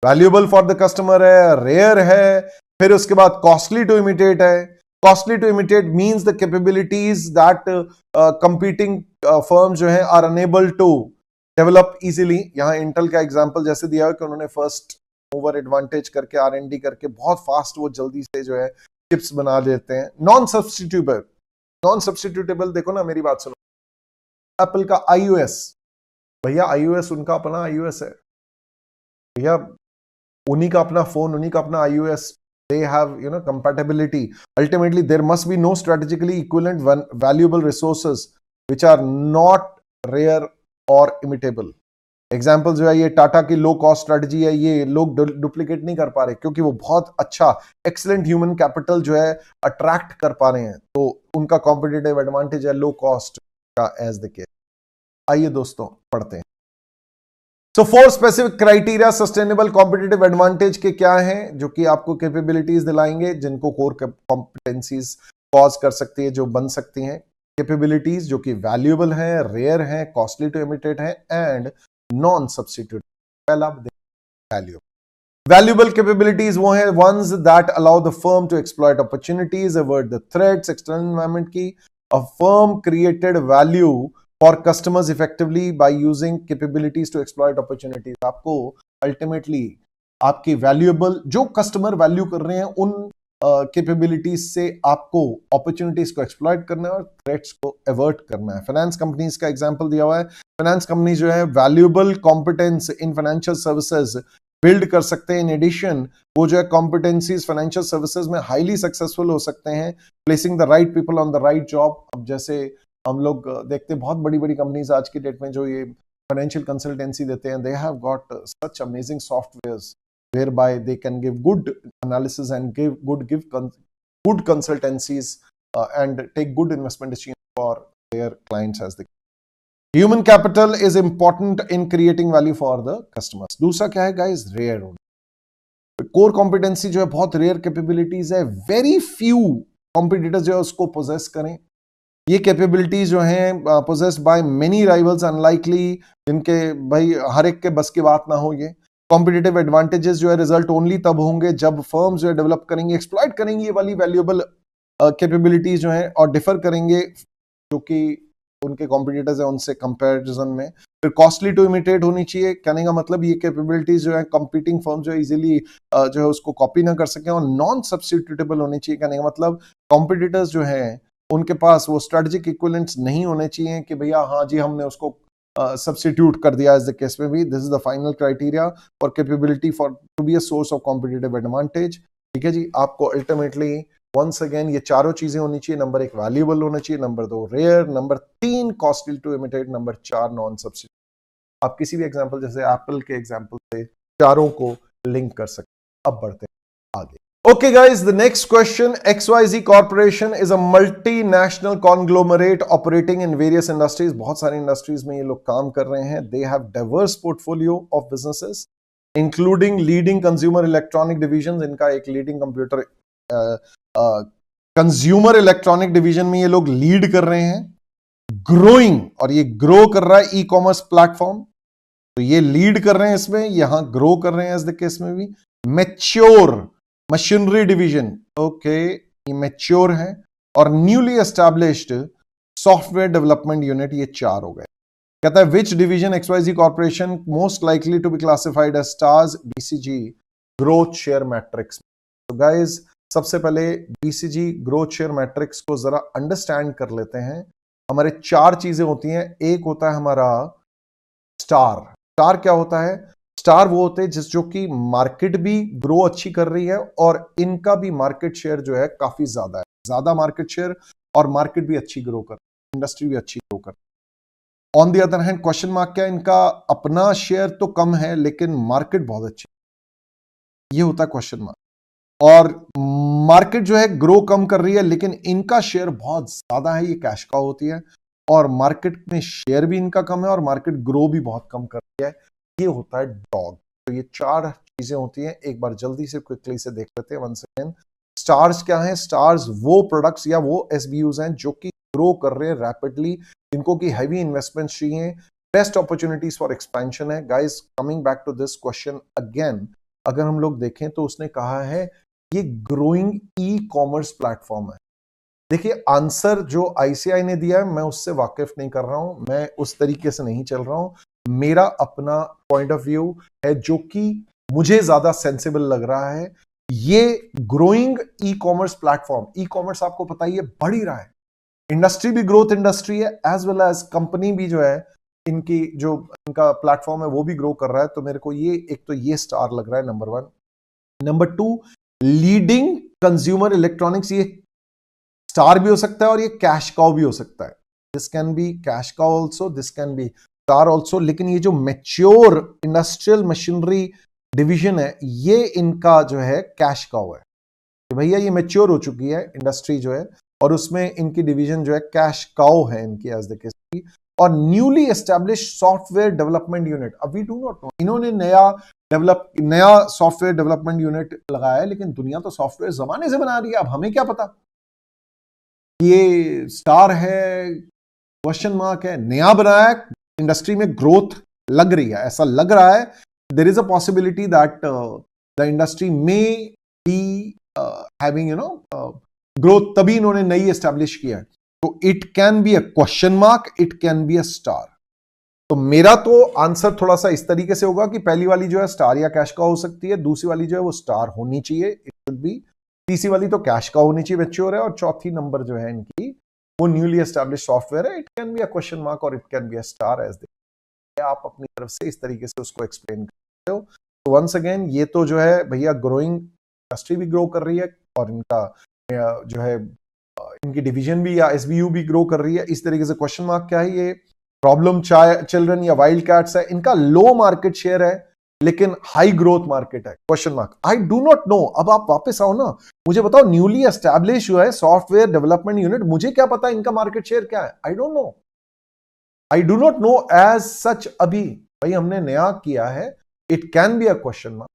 वैल्यूएबल फॉर द कस्टमर है, रेयर है, फिर उसके बाद कॉस्टली टू इमिटेट है। Costly to imitate means the capabilities that competing firm जो है are unable to develop easily. यहां इंटेल का एग्जांपल जैसे दिया है कि उन्होंने फर्स्ट ओवर एडवांटेज करके R&D करके बहुत फास्ट वो जल्दी से जो है चिप्स बना देते हैं। नॉन सब्स्टिट्यूटेबल देखो ना, मेरी बात सुनो। एप्पल का iOS, भैया iOS उनका अपना iOS है भैया, उन्हीं का अपना फोन, उन्हीं का अपना iOS, they have compatibility. Ultimately there must be no strategically equivalent valuable resources which are not rare or imitable. Example जो है ये टाटा की लो कॉस्ट स्ट्रेटजी है, ये लोग डुप्लीकेट नहीं कर पा रहे क्योंकि वो बहुत अच्छा एक्सीलेंट ह्यूमन कैपिटल जो है अट्रैक्ट कर पा रहे हैं, तो उनका कॉम्पिटिटिव एडवांटेज है लो कॉस्ट का एज द केस। आइए दोस्तों पढ़ते हैं। सो 4 specific criteria sustainable competitive advantage के क्या हैं, जो कि आपको कैपेबिलिटीज दिलाएंगे, जिनको कोर कॉम्पिटेंसीज कॉज कर सकती है, जो बन सकती हैं। कैपेबिलिटीज जो कि वैल्यूएबल हैं, रेयर हैं, कॉस्टली टू इमिटेट हैं एंड नॉन सब्स्टिट्यूट। पहला वैल्यू Valuable capabilities वो हैं ones that allow the firm to exploit opportunities, avert the threats, external environment की। A firm created value for customers effectively by using capabilities to exploit opportunities। आपको ultimately आपकी valuable जो customer value कर रहे हैं उन capabilities से आपको opportunities को exploit करना है और threats को avert करना है। Finance companies का example दिया हुआ है। Finance companies जो है valuable competence in financial services build कर सकते हैं। इन एडिशन वो जो है कॉम्पिटेंसीज फाइनेंशियल सर्विसेज में हाईली सक्सेसफुल हो सकते हैं, placing the right people on the right job. अब जैसे हम लोग देखते हैं बहुत बड़ी बड़ी कंपनीज आज की डेट में जो ये फाइनेंशियल कंसल्टेंसी देते हैं, they have got such amazing softwares whereby they can give good analysis and give good consultancies and take good investment decision for their clients as they. Human capital is important in creating value for the customers। दूसरा क्या है guys, rare होना। Core competency जो है बहुत rare capabilities है, very few competitors जो है उसको पोजेस करें। ये कैपेबिलिटीज जो हैं possessed by many rivals, unlikely, जिनके भाई हर एक के बस की बात ना हो। ये कॉम्पिटिटिव एडवांटेजेस जो है रिजल्ट ओनली तब होंगे जब फर्म्स जो है डेवलप करेंगे, एक्सप्लॉइट करेंगे ये वाली वैल्यूएबल कैपेबिलिटीज जो है और डिफर करेंगे जो कि उनके कॉम्पिटिटर्स हैं उनसे कंपैरिजन में। फिर कॉस्टली टू इमिटेट होनी चाहिए, कहने का मतलब ये कैपेबिलिटीज जो है कंपीटिंग फर्म जो है इजीली जो है उसको कॉपी ना कर सकें। और नॉन सब्स्टिट्यूटेबल होनी चाहिए, कहने का मतलब कॉम्पिटिटर्स जो है उनके पास वो स्ट्रेटेजिक इक्विवेलेंट्स नहीं होने चाहिए कि भैया हाँ जी हमने उसको सब्स्टिट्यूट कर दिया। इस केस में भी this is the final criteria for capability for to be a source of competitive advantage. ठीक है जी, आपको अल्टीमेटली वंस अगेन ये चारों चीजें होनी चाहिए। नंबर 1 वैल्यूएबल होना चाहिए, number 2 rare, number 3 costly to imitate, number 4 non substitute. आप किसी भी एग्जांपल जैसे एप्पल के एग्जांपल से चारों को लिंक कर सकते हैं। अब बढ़ते हैं आगे। Okay guys, the next question, XYZ Corporation is a multinational conglomerate operating in various industries। बहुत सारी इंडस्ट्रीज में ये लोग काम कर रहे हैं। They have diverse portfolio of businesses including leading consumer electronic divisions। इनका एक leading computer consumer electronic division में ये लोग लीड कर रहे हैं। ग्रोइंग, और ये ग्रो कर रहा है ई कॉमर्स प्लेटफॉर्म, तो ये लीड कर रहे हैं इसमें, यहां ग्रो कर रहे हैं इस केस में भी। मैच्योर मशीनरी डिवीजन, ओके ये मैच्योर है। और newly established software development unit, ये 4 हो गए। कहता है which division XYZ corporation most likely to be classified as stars BCG growth share matrix. तो गाइज सबसे पहले BCG ग्रोथ शेयर मैट्रिक्स को जरा अंडरस्टैंड कर लेते हैं। हमारे 4 चीजें होती हैं। एक होता है हमारा स्टार। स्टार क्या होता है? स्टार वो होते हैं जो कि मार्केट भी ग्रो अच्छी कर रही है और इनका भी मार्केट शेयर जो है काफी ज्यादा है, ज्यादा मार्केट शेयर, और मार्केट भी अच्छी ग्रो कर, इंडस्ट्री भी अच्छी ग्रो कर। On the other hand question mark क्या है, इनका अपना शेयर तो कम है लेकिन मार्केट बहुत अच्छी, ये होता है क्वेश्चन मार्क। और मार्केट जो है ग्रो कम कर रही है लेकिन इनका शेयर बहुत ज्यादा है, ये कैश काउ होती है। और मार्केट में शेयर भी इनका कम है और मार्केट ग्रो भी बहुत कम कर रही है, ये होता है डॉग। तो ये 4 चीजें होती हैं। एक बार जल्दी से क्विकली से देख लेते हैं वंस अगेन। स्टार्स क्या है? स्टार्स वो प्रोडक्ट्स या वो SBUs हैं जो कि ग्रो कर रहे हैं रैपिडली, जिनको की हैवी इन्वेस्टमेंट चाहिए, बेस्ट अपॉर्चुनिटीज फॉर एक्सपेंशन है। Guys coming back to this question again, अगर हम लोग देखें तो उसने कहा है ये ग्रोइंग ई कॉमर्स प्लेटफॉर्म है। देखिए आंसर जो ICI ने दिया है मैं उससे वाकिफ नहीं कर रहा हूं, मैं उस तरीके से नहीं चल रहा हूं। मेरा अपना पॉइंट ऑफ व्यू है जो कि मुझे ज्यादा सेंसिबल लग रहा है। ये growing e commerce platform, e commerce आपको पता ही है बढ़ ही रहा है, इंडस्ट्री भी ग्रोथ इंडस्ट्री है, एज वेल एज कंपनी भी जो है इनकी जो इनका प्लेटफॉर्म है वो भी ग्रो कर रहा है। तो मेरे को ये एक तो ये स्टार लग रहा है number 1। Number 2 leading consumer electronics, ये स्टार भी हो सकता है और ये कैश काउ भी हो सकता है। This can be cash cow also, this can be star also. लेकिन ये जो मैच्योर इंडस्ट्रियल मशीनरी डिवीजन है ये इनका जो है कैश काउ है, तो भैया ये मैच्योर हो चुकी है इंडस्ट्री जो है, और उसमें इनकी डिवीजन जो है कैश काउ है इनकी एज द केस। और newly established software development unit. अब वी डू नॉट नो, इन्होंने नया सॉफ्टवेयर डेवलपमेंट यूनिट लगाया है, लेकिन दुनिया तो सॉफ्टवेयर जमाने से बना रही है, अब हमें क्या पता ये स्टार है, क्वेश्चन मार्क है, नया बनाया है, इंडस्ट्री में ग्रोथ लग रही है, ऐसा लग रहा है। There is a possibility that the industry may be having growth, तभी इन्होंने नई एस्टैब्लिश किया है। तो it can be a question mark, it can be a star. तो मेरा तो आंसर थोड़ा सा इस तरीके से होगा कि पहली वाली जो है स्टार या कैश का हो सकती है, दूसरी वाली जो है वो स्टार होनी चाहिए, इट विल बी, तीसरी वाली तो कैश का होनी चाहिए, मैच्योर है, और चौथी नंबर जो है इनकी वो न्यूली एस्टैब्लिश सॉफ्टवेयर है, it can be a question mark और it can be a star, as आप अपनी तरफ से इस तरीके से उसको एक्सप्लेन करते हो। तो वंस अगेन ये तो जो है भैया ग्रोइंग इंडस्ट्री भी ग्रो कर रही है, और इनका जो है इनकी डिवीजन भी या एसबीयू भी ग्रो कर रही है। इस तरीके से क्वेश्चन मार्क क्या है, ये प्रॉब्लम चिल्ड्रन या वाइल्ड कैट्स है, इनका लो मार्केट शेयर है लेकिन हाई ग्रोथ मार्केट है, question mark. I do not no. अब आप वापस आओ ना, मुझे बताओ न्यूली एस्टैब्लिश जो है सॉफ्टवेयर डेवलपमेंट यूनिट, मुझे क्या पता इनका मार्केट शेयर क्या है, I don't know, I do not know as such. अभी भाई हमने नया किया है, it can be a question mark.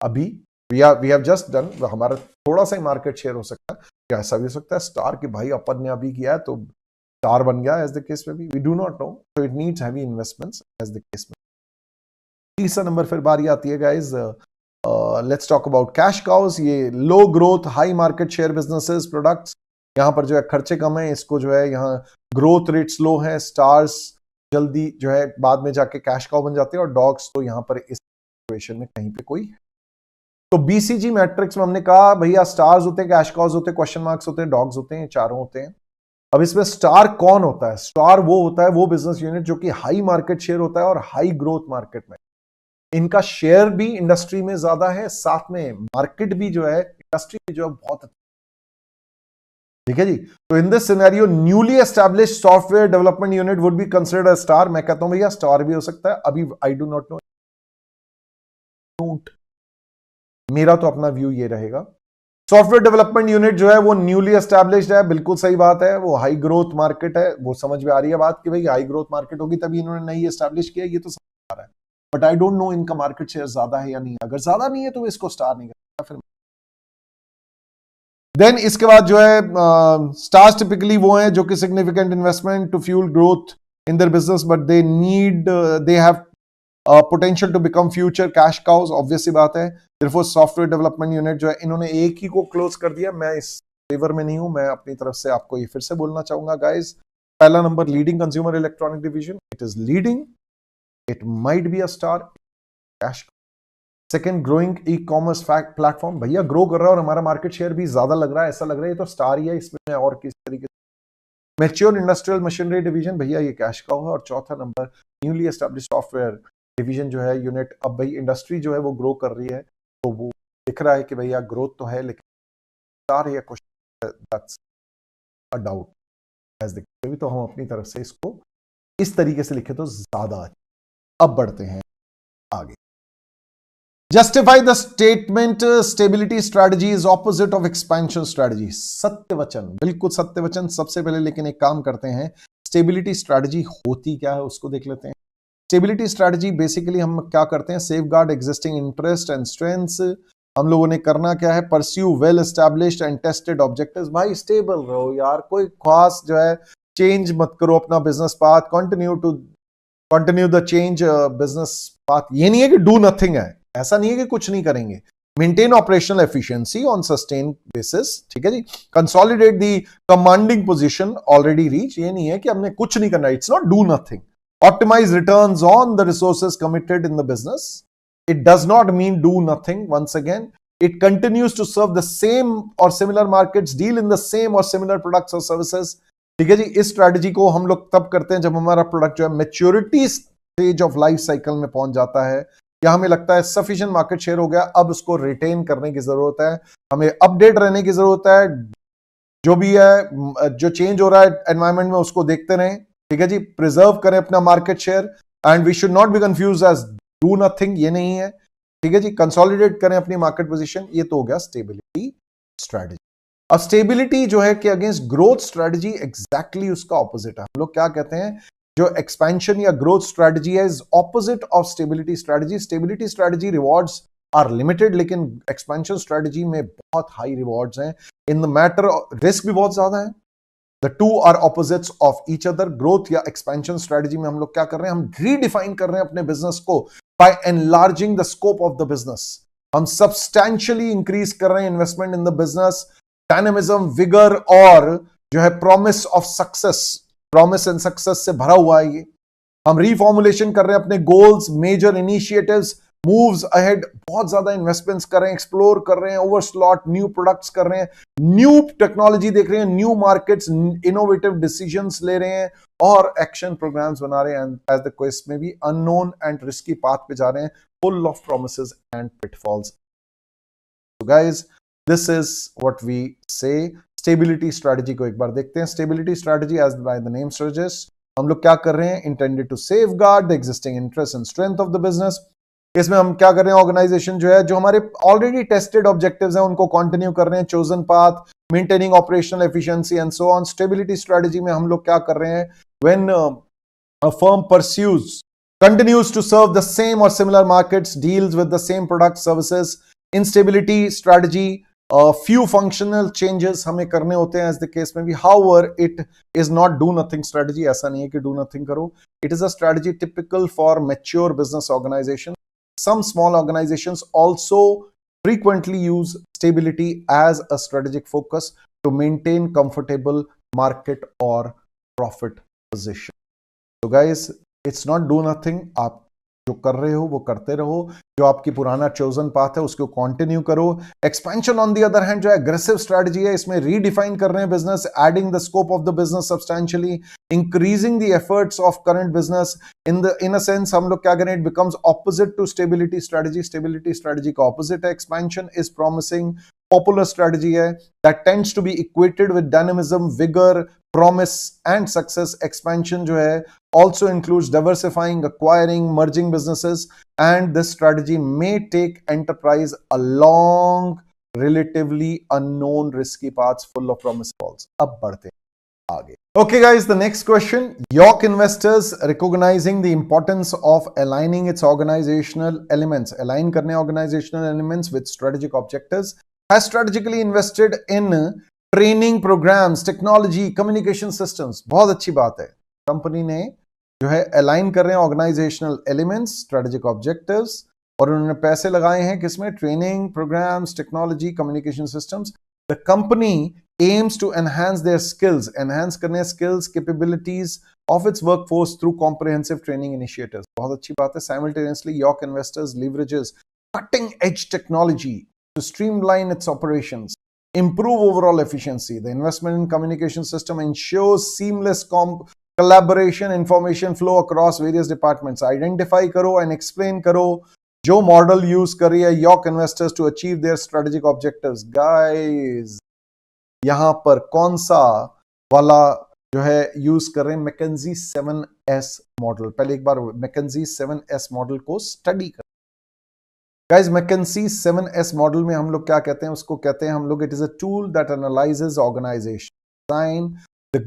अभी वी हैव जस्ट डन, हमारा थोड़ा सा ही मार्केट शेयर हो सकता है, क्या ऐसा भी हो सकता है स्टार की भाई अपन ने अभी किया है तो स्टार बन गया, एज द केस में भी, we do not know, so it needs heavy investments, as the case में। तीसरा नंबर फिर बारी आती है guys, let's talk about cash cows. ये low growth high market share businesses products, यहाँ पर जो है खर्चे कम है, इसको जो है यहाँ ग्रोथ रेट स्लो है, स्टार्स जल्दी जो है बाद में जाके कैश काउ बन जाते हैं, और डॉग्स तो यहाँ पर इस सिचुएशन में कहीं पे कोई। तो बीसीजी मैट्रिक्स में हमने कहा भैया स्टार्स होते हैं, कैश काउस होते हैं, क्वेश्चन मार्क्स होते हैं, डॉग्स होते हैं, चारों होते हैं। अब इसमें स्टार कौन होता है? स्टार वो होता है वो बिजनेस यूनिट जो कि हाई मार्केट शेयर होता है और हाई ग्रोथ मार्केट में, इनका शेयर भी इंडस्ट्री में ज्यादा है, साथ में मार्केट भी जो है इंडस्ट्री भी जो है बहुत, ठीक है जी। तो in this scenario newly established software development unit would be considered a star. मैं कहता हूं भैया स्टार भी हो सकता है, अभी आई डू नॉट नो, मेरा तो अपना व्यू ये रहेगा। सॉफ्टवेयर डेवलपमेंट यूनिट जो है वो न्यूली एस्टैब्लिश्ड है, बिल्कुल सही बात है, वो हाई ग्रोथ मार्केट है, वो समझ में आ रही है बात कि भाई हाई ग्रोथ मार्केट होगी तभी इन्होंने नई एस्टैब्लिश किया, ये तो समझ आ रहा है। बट आई डोंट नो इनका मार्केट शेयर ज्यादा है या नहीं, अगर ज्यादा नहीं है तो इसको स्टार नहीं करता फिर। देन इसके बाद जो है स्टार्स टिपिकली वो हैं जो कि significant investment to fuel growth in their business, but they have potential to become future cash cows, obvious सी बात है। सिर्फ सॉफ्टवेयर डेवलपमेंट यूनिट जो है इन्होंने एक ही को क्लोज कर दिया, मैं इस फेवर में नहीं हूं, मैं अपनी तरफ से आपको ये फिर से बोलना चाहूंगा गाइज। पहला number leading consumer electronic division, it is leading, it might be a star cash. Second growing e commerce platform, भैया ग्रो कर रहा है और हमारा मार्केट शेयर भी ज्यादा लग रहा है, ऐसा लग रहा है ये तो स्टार ही है, इसमें और किस तरीके से। मैच्योर इंडस्ट्रियल मशीनरी डिवीजन, भैया ये कैश का होगा। और चौथा number newly established software division जो है यूनिट, अब भाई इंडस्ट्री जो है वो ग्रो कर रही है तो वो दिख रहा है कि भैया ग्रोथ तो है, लेकिन स्टार या question, that's a doubt as the, तो हम अपनी तरफ से इसको इस तरीके से लिखे तो ज्यादा। अब बढ़ते हैं आगे। Justify the statement stability strategy is opposite of expansion strategy. सत्य वचन, बिल्कुल सत्य वचन। सबसे पहले लेकिन एक काम करते हैं, स्टेबिलिटी स्ट्रेटजी होती क्या है उसको देख लेते हैं। स्टेबिलिटी स्ट्रेटजी बेसिकली हम क्या करते हैं, safe guard existing interest and strengths. हम लोगों ने करना क्या है, pursue well established and tested objectives. भाई स्टेबल रहो यार, कोई खास जो है चेंज मत करो अपना business path, continue the change business path. ये नहीं है कि डू नथिंग है, ऐसा नहीं है कि कुछ नहीं करेंगे। Maintain operational efficiency on sustain basis, ठीक है जी। कंसोलिडेट दी कमांडिंग पोजीशन ऑलरेडी रीच, ये नहीं है कि हमने कुछ नहीं करना, it's not do nothing. Optimize returns on the resources committed in the business. It does not mean do nothing. Once again, it continues to serve the same or similar markets, deal in the same or similar products or services. ठीक है जी। इस strategy को हम लोग तब करते हैं जब हमारा प्रोडक्ट जो है maturity stage of life cycle में पहुंच जाता है, या हमें लगता है सफिशिएंट मार्केट शेयर हो गया, अब उसको रिटेन करने की जरूरत है, हमें अपडेट रहने की जरूरत है, जो भी है जो चेंज हो रहा है एनवायरमेंट में उसको देखते रहें, ठीक है जी। प्रिजर्व करें अपना market share, and we should not be confuse as do nothing, ये नहीं है, ठीक है जी। कंसोलिडेट करें अपनी मार्केट पोजीशन, ये तो हो गया स्टेबिलिटी स्ट्रेटजी। अब स्टेबिलिटी जो है कि अगेंस्ट ग्रोथ स्ट्रेटजी एग्जैक्टली उसका ऑपोजिट है। हम लोग क्या कहते हैं, जो एक्सपेंशन या ग्रोथ स्ट्रेटजी है is opposite of stability strategy. Stability strategy rewards are limited, लेकिन एक्सपेंशन स्ट्रेटजी में बहुत हाई रिवॉर्ड्स हैं. इन द मैटर रिस्क भी बहुत ज्यादा है. The two are opposites of each other. Growth या एक्सपेंशन स्ट्रेटजी में हम लोग क्या कर रहे हैं, हम रीडिफाइन कर रहे हैं अपने बिजनेस को by enlarging the scope of the business. हम सब्सटैंशियली इंक्रीज कर रहे हैं investment in the business. Dynamism, vigour और जो है promise of success, promise and success से भरा हुआ है ये. हम रीफॉर्मुलेशन कर रहे हैं अपने goals, major initiatives, moves ahead, बहुत ज्यादा इन्वेस्टमेंट्स कर रहे हैं, एक्सप्लोर कर रहे हैं, ओवरस्लॉट, न्यू प्रोडक्ट्स कर रहे हैं, न्यू टेक्नोलॉजी देख रहे हैं, न्यू मार्केट्स, इनोवेटिव डिसीजंस ले रहे हैं और एक्शन प्रोग्राम्स बना रहे हैं. एज द क्वेस्ट में भी अननोन एंड रिस्की पाथ पे जा रहे हैं, full of promises and pitfalls. So guys, this is what we say. Stability strategy को एक बार देखते हैं. Stability strategy as by the name suggest, हम लोग क्या कर रहे हैं, intended to safeguard the existing interest and strength of the business. इसमें हम क्या कर रहे हैं, ऑर्गेनाइजेशन जो है, जो हमारे ऑलरेडी टेस्टेड ऑब्जेक्टिव्स हैं उनको कंटिन्यू कर रहे हैं. Chosen path, maintaining operational efficiency and so on. Stability strategy में हम लोग क्या कर रहे हैं, when a firm pursues continues to serve the same or similar markets, deals with the same products, services. In stability strategy, few functional changes हमें करने होते हैं, as the case में भी. However, it is not do nothing strategy. ऐसा नहीं है कि do nothing करो. It is a strategy typical for mature business organization. Some small organizations also frequently use stability as a strategic focus to maintain comfortable market or profit position. So guys, it's not do nothing. आप जो कर रहे हो वो करते रहो. जो आपकी पुराना चोजन पाथ है उसको कंटिन्यू करो. Expansion on the other hand जो एग्रेसिव स्ट्रेटजी है, इसमें रीडिफाइन कर रहे हैं business, adding the scope of the business substantially, increasing the efforts of current business. In a sense हम लोग क्या करें, it becomes opposite to stability strategy. Stability strategy का ऑपोजिट है expansion. Is promising popular strategy है that tends to be equated with dynamism, vigour, promise and success. Expansion जो है also includes diversifying, acquiring, merging businesses, and this strategy may take enterprise along relatively unknown risky paths full of promise calls. अब बढ़ते हैं आगे. Okay guys, the next question. York Investors recognizing the importance of aligning its organizational elements, align करने organizational elements with strategic objectives, has strategically invested in training programmes, technology, communication systems. बहुत अच्छी बात है. Company ने जो है align कर रहे हैं ऑर्गेनाइजेशनल एलिमेंट्स, स्ट्रेटेजिक ऑब्जेक्टिव्स, और उन्होंने पैसे लगाए हैं किसमें, training programmes, technology, communication systems. The company aims to enhance their skills, enhance करने skills, capabilities of its workforce through comprehensive training initiatives. बहुत अच्छी बात है. Simultaneously York investors leverages cutting edge technology to streamline its operations, improve overall efficiency. The investment in communication system ensures seamless collaboration, information flow across various departments. Identify करो and explain करो जो model use कर रही है York Investors to achieve their strategic objectives. Guys, यहां पर कौन सा वाला जो है यूज कर रहे हैं, McKinsey 7S मॉडल. पहले एक बार McKinsey 7S मॉडल को स्टडी कर. Guys, McKinsey 7S मॉडल में हम लोग क्या कहते हैं, उसको कहते हैं हम लोग, it is a tool that analyses organisation design. द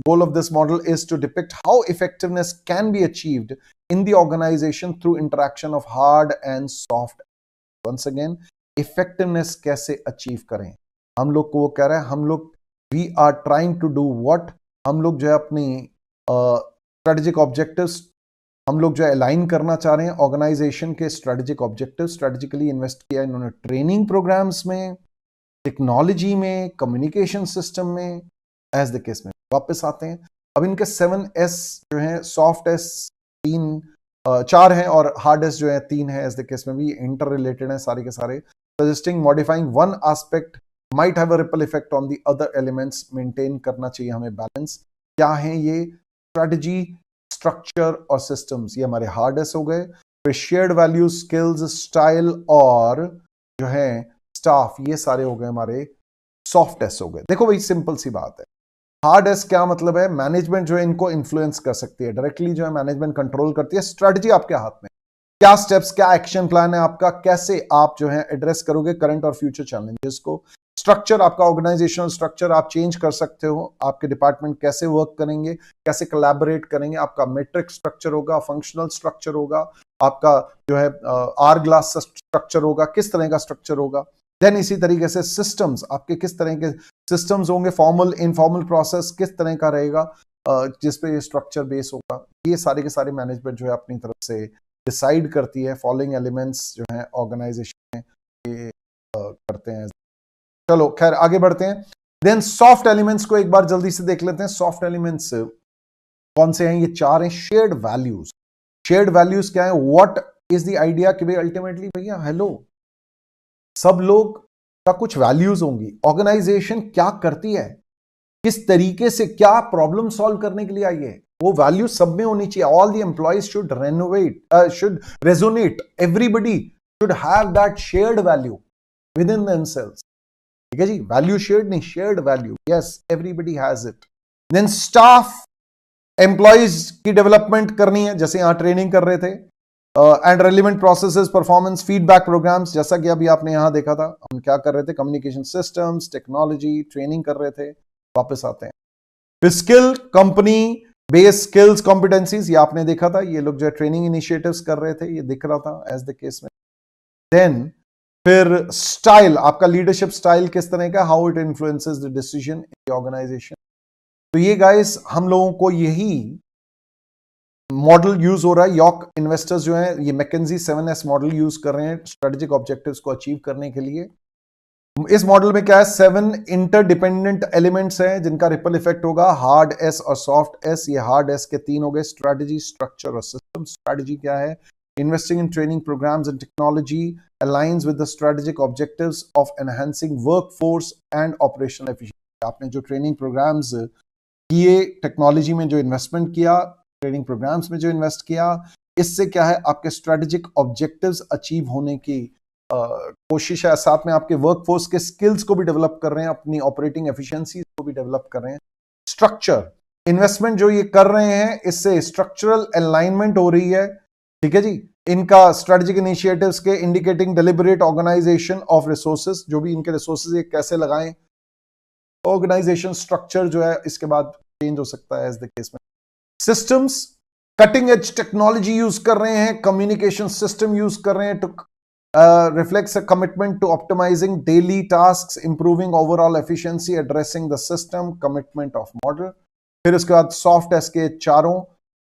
goal of this model is to depict how effectiveness can be achieved in the organization through interaction of hard and soft. Once again, effectiveness कैसे achieve करें, हम लोग को वो कह रहे हैं, हम लोग we are trying to do what, हम लोग जो है अपनी strategic objectives हम लोग जो है अलाइन करना चाह रहे हैं ऑर्गेनाइजेशन के स्ट्रेटेजिक ऑब्जेक्टिव. स्ट्रेटेजिकली इन्वेस्ट किया इन्होंने ट्रेनिंग प्रोग्राम्स में, टेक्नोलॉजी में, कम्युनिकेशन सिस्टम में. एज द केस में वापस आते हैं. अब इनके 7S जो है, सॉफ्ट एस 4 हैं और हार्ड एस जो है 3 है. एज द केस में भी इंटर रिलेटेड है सारे के सारे. Suggesting modifying one aspect might have a ripple effect on the other elements. Maintain करना चाहिए हमें बैलेंस. क्या है ये, स्ट्रेटजी, स्ट्रक्चर और सिस्टम्स, ये हमारे हार्ड एस हो गए. फिर शेयर्ड वैल्यू, स्किल्स, स्टाइल और जो है स्टाफ, ये सारे हो गए हमारे सॉफ्ट एस हो गए. देखो भाई, सिंपल सी बात है. हार्ड एस क्या मतलब है, मैनेजमेंट जो है इनको इन्फ्लुएंस कर सकती है डायरेक्टली, जो है मैनेजमेंट कंट्रोल करती है. स्ट्रेटजी आपके हाथ में, क्या स्टेप्स, क्या एक्शन प्लान है आपका, कैसे आप जो है एड्रेस करोगे करंट और फ्यूचर चैलेंजेस को. स्ट्रक्चर, आपका ऑर्गेनाइजेशनल स्ट्रक्चर आप चेंज कर सकते हो, आपके डिपार्टमेंट कैसे वर्क करेंगे, कैसे कोलैबोरेट करेंगे, आपका मैट्रिक स्ट्रक्चर होगा, फंक्शनल स्ट्रक्चर होगा, आपका जो है आर ग्लास स्ट्रक्चर होगा, किस तरह का स्ट्रक्चर होगा। देन इसी तरीके से सिस्टम्स, आपके किस तरह के सिस्टम्स होंगे, फॉर्मल इनफॉर्मल प्रोसेस किस तरह का रहेगा, जिसपे ये स्ट्रक्चर बेस होगा। ये सारे के सारे मैनेजमेंट जो है अपनी तरफ से डिसाइड करती है। फॉलोइंग एलिमेंट्स जो है ऑर्गेनाइजेशन में ये करते हैं। चलो खैर आगे बढ़ते हैं। देन सॉफ्ट एलिमेंट्स को एक बार जल्दी से देख लेते हैं। सॉफ्ट एलिमेंट्स कौन से हैं? ये चार हैं। Shared values. शेयर्ड वैल्यूज क्या है? व्हाट इज द आइडिया कि भाई अल्टीमेटली भैया हेलो, सब लोग का कुछ वैल्यूज होंगी। ऑर्गेनाइजेशन क्या करती है, किस तरीके से क्या प्रॉब्लम सॉल्व करने के लिए आई है, वो वैल्यू सब में होनी चाहिए। All the employees should should resonate, everybody should have that shared value within themselves. ठीक है जी, वैल्यू शेयर्ड नहीं, shared value, yes everybody has it. Then staff, employees की डेवलपमेंट करनी है, जैसे यहां ट्रेनिंग कर रहे थे। And relevant processes, performance feedback programmes, जैसा कि अभी आपने यहां देखा था हम क्या कर रहे थे, कम्युनिकेशन सिस्टम्स, टेक्नोलॉजी, ट्रेनिंग कर रहे थे। वापस आते हैं फिर skill, company base skills competencies, ये आपने देखा था, ये लोग जो है ट्रेनिंग इनिशिएटिव्स कर रहे थे, ये दिख रहा था एज द केस में। देन फिर स्टाइल, आपका लीडरशिप स्टाइल किस तरह का, how it influences the decision in the organisation. तो ये गाइस हम लोगों को यही मॉडल यूज हो रहा है। यॉर्क इन्वेस्टर्स जो है ये मैकेंजी 7S मॉडल यूज कर रहे हैं स्ट्रेटेजिक ऑब्जेक्टिव्स को अचीव करने के लिए। इस मॉडल में क्या है, 7 इंटरडिपेंडेंट एलिमेंट्स हैं जिनका रिपल इफेक्ट होगा, हार्ड एस और सॉफ्ट एस। ये हार्ड एस के 3 हो गए, स्ट्रेटेजी, स्ट्रक्चर और सिस्टम। स्ट्रेटेजी क्या है? Investing in training programmes and technology aligns with the strategic objectives of enhancing workforce and operational efficiency। आपने जो ट्रेनिंग प्रोग्राम्स किए, टेक्नोलॉजी में जो इन्वेस्टमेंट किया, ट्रेनिंग प्रोग्राम्स में जो इन्वेस्ट किया, इससे क्या है आपके स्ट्रेटेजिक ऑब्जेक्टिव्स अचीव होने की कोशिश है। साथ में आपके वर्कफोर्स के स्किल्स को भी डेवलप कर रहे हैं, अपनी ऑपरेटिंग एफिशिएंसी को भी डेवलप कर रहे हैं। स्ट्रक्चर, इन्वेस्टमेंट जो ये कर रहे हैं इससे स्ट्रक्चरल अलाइनमेंट हो रही है। ठीक है जी, इनका स्ट्रेटेजिक इनिशिएटिव्स के indicating deliberate organisation of resources, जो भी इनके रिसोर्सेज ये कैसे लगाएं। ऑर्गेनाइजेशन स्ट्रक्चर जो है इसके बाद चेंज हो सकता है एज द केस में। Systems, cutting edge technology use कर रहे हैं, कम्युनिकेशन सिस्टम यूज कर रहे हैं to reflects a commitment to optimizing daily tasks, improving overall efficiency, addressing the system commitment of model। फिर उसके बाद सॉफ्ट एस के चारों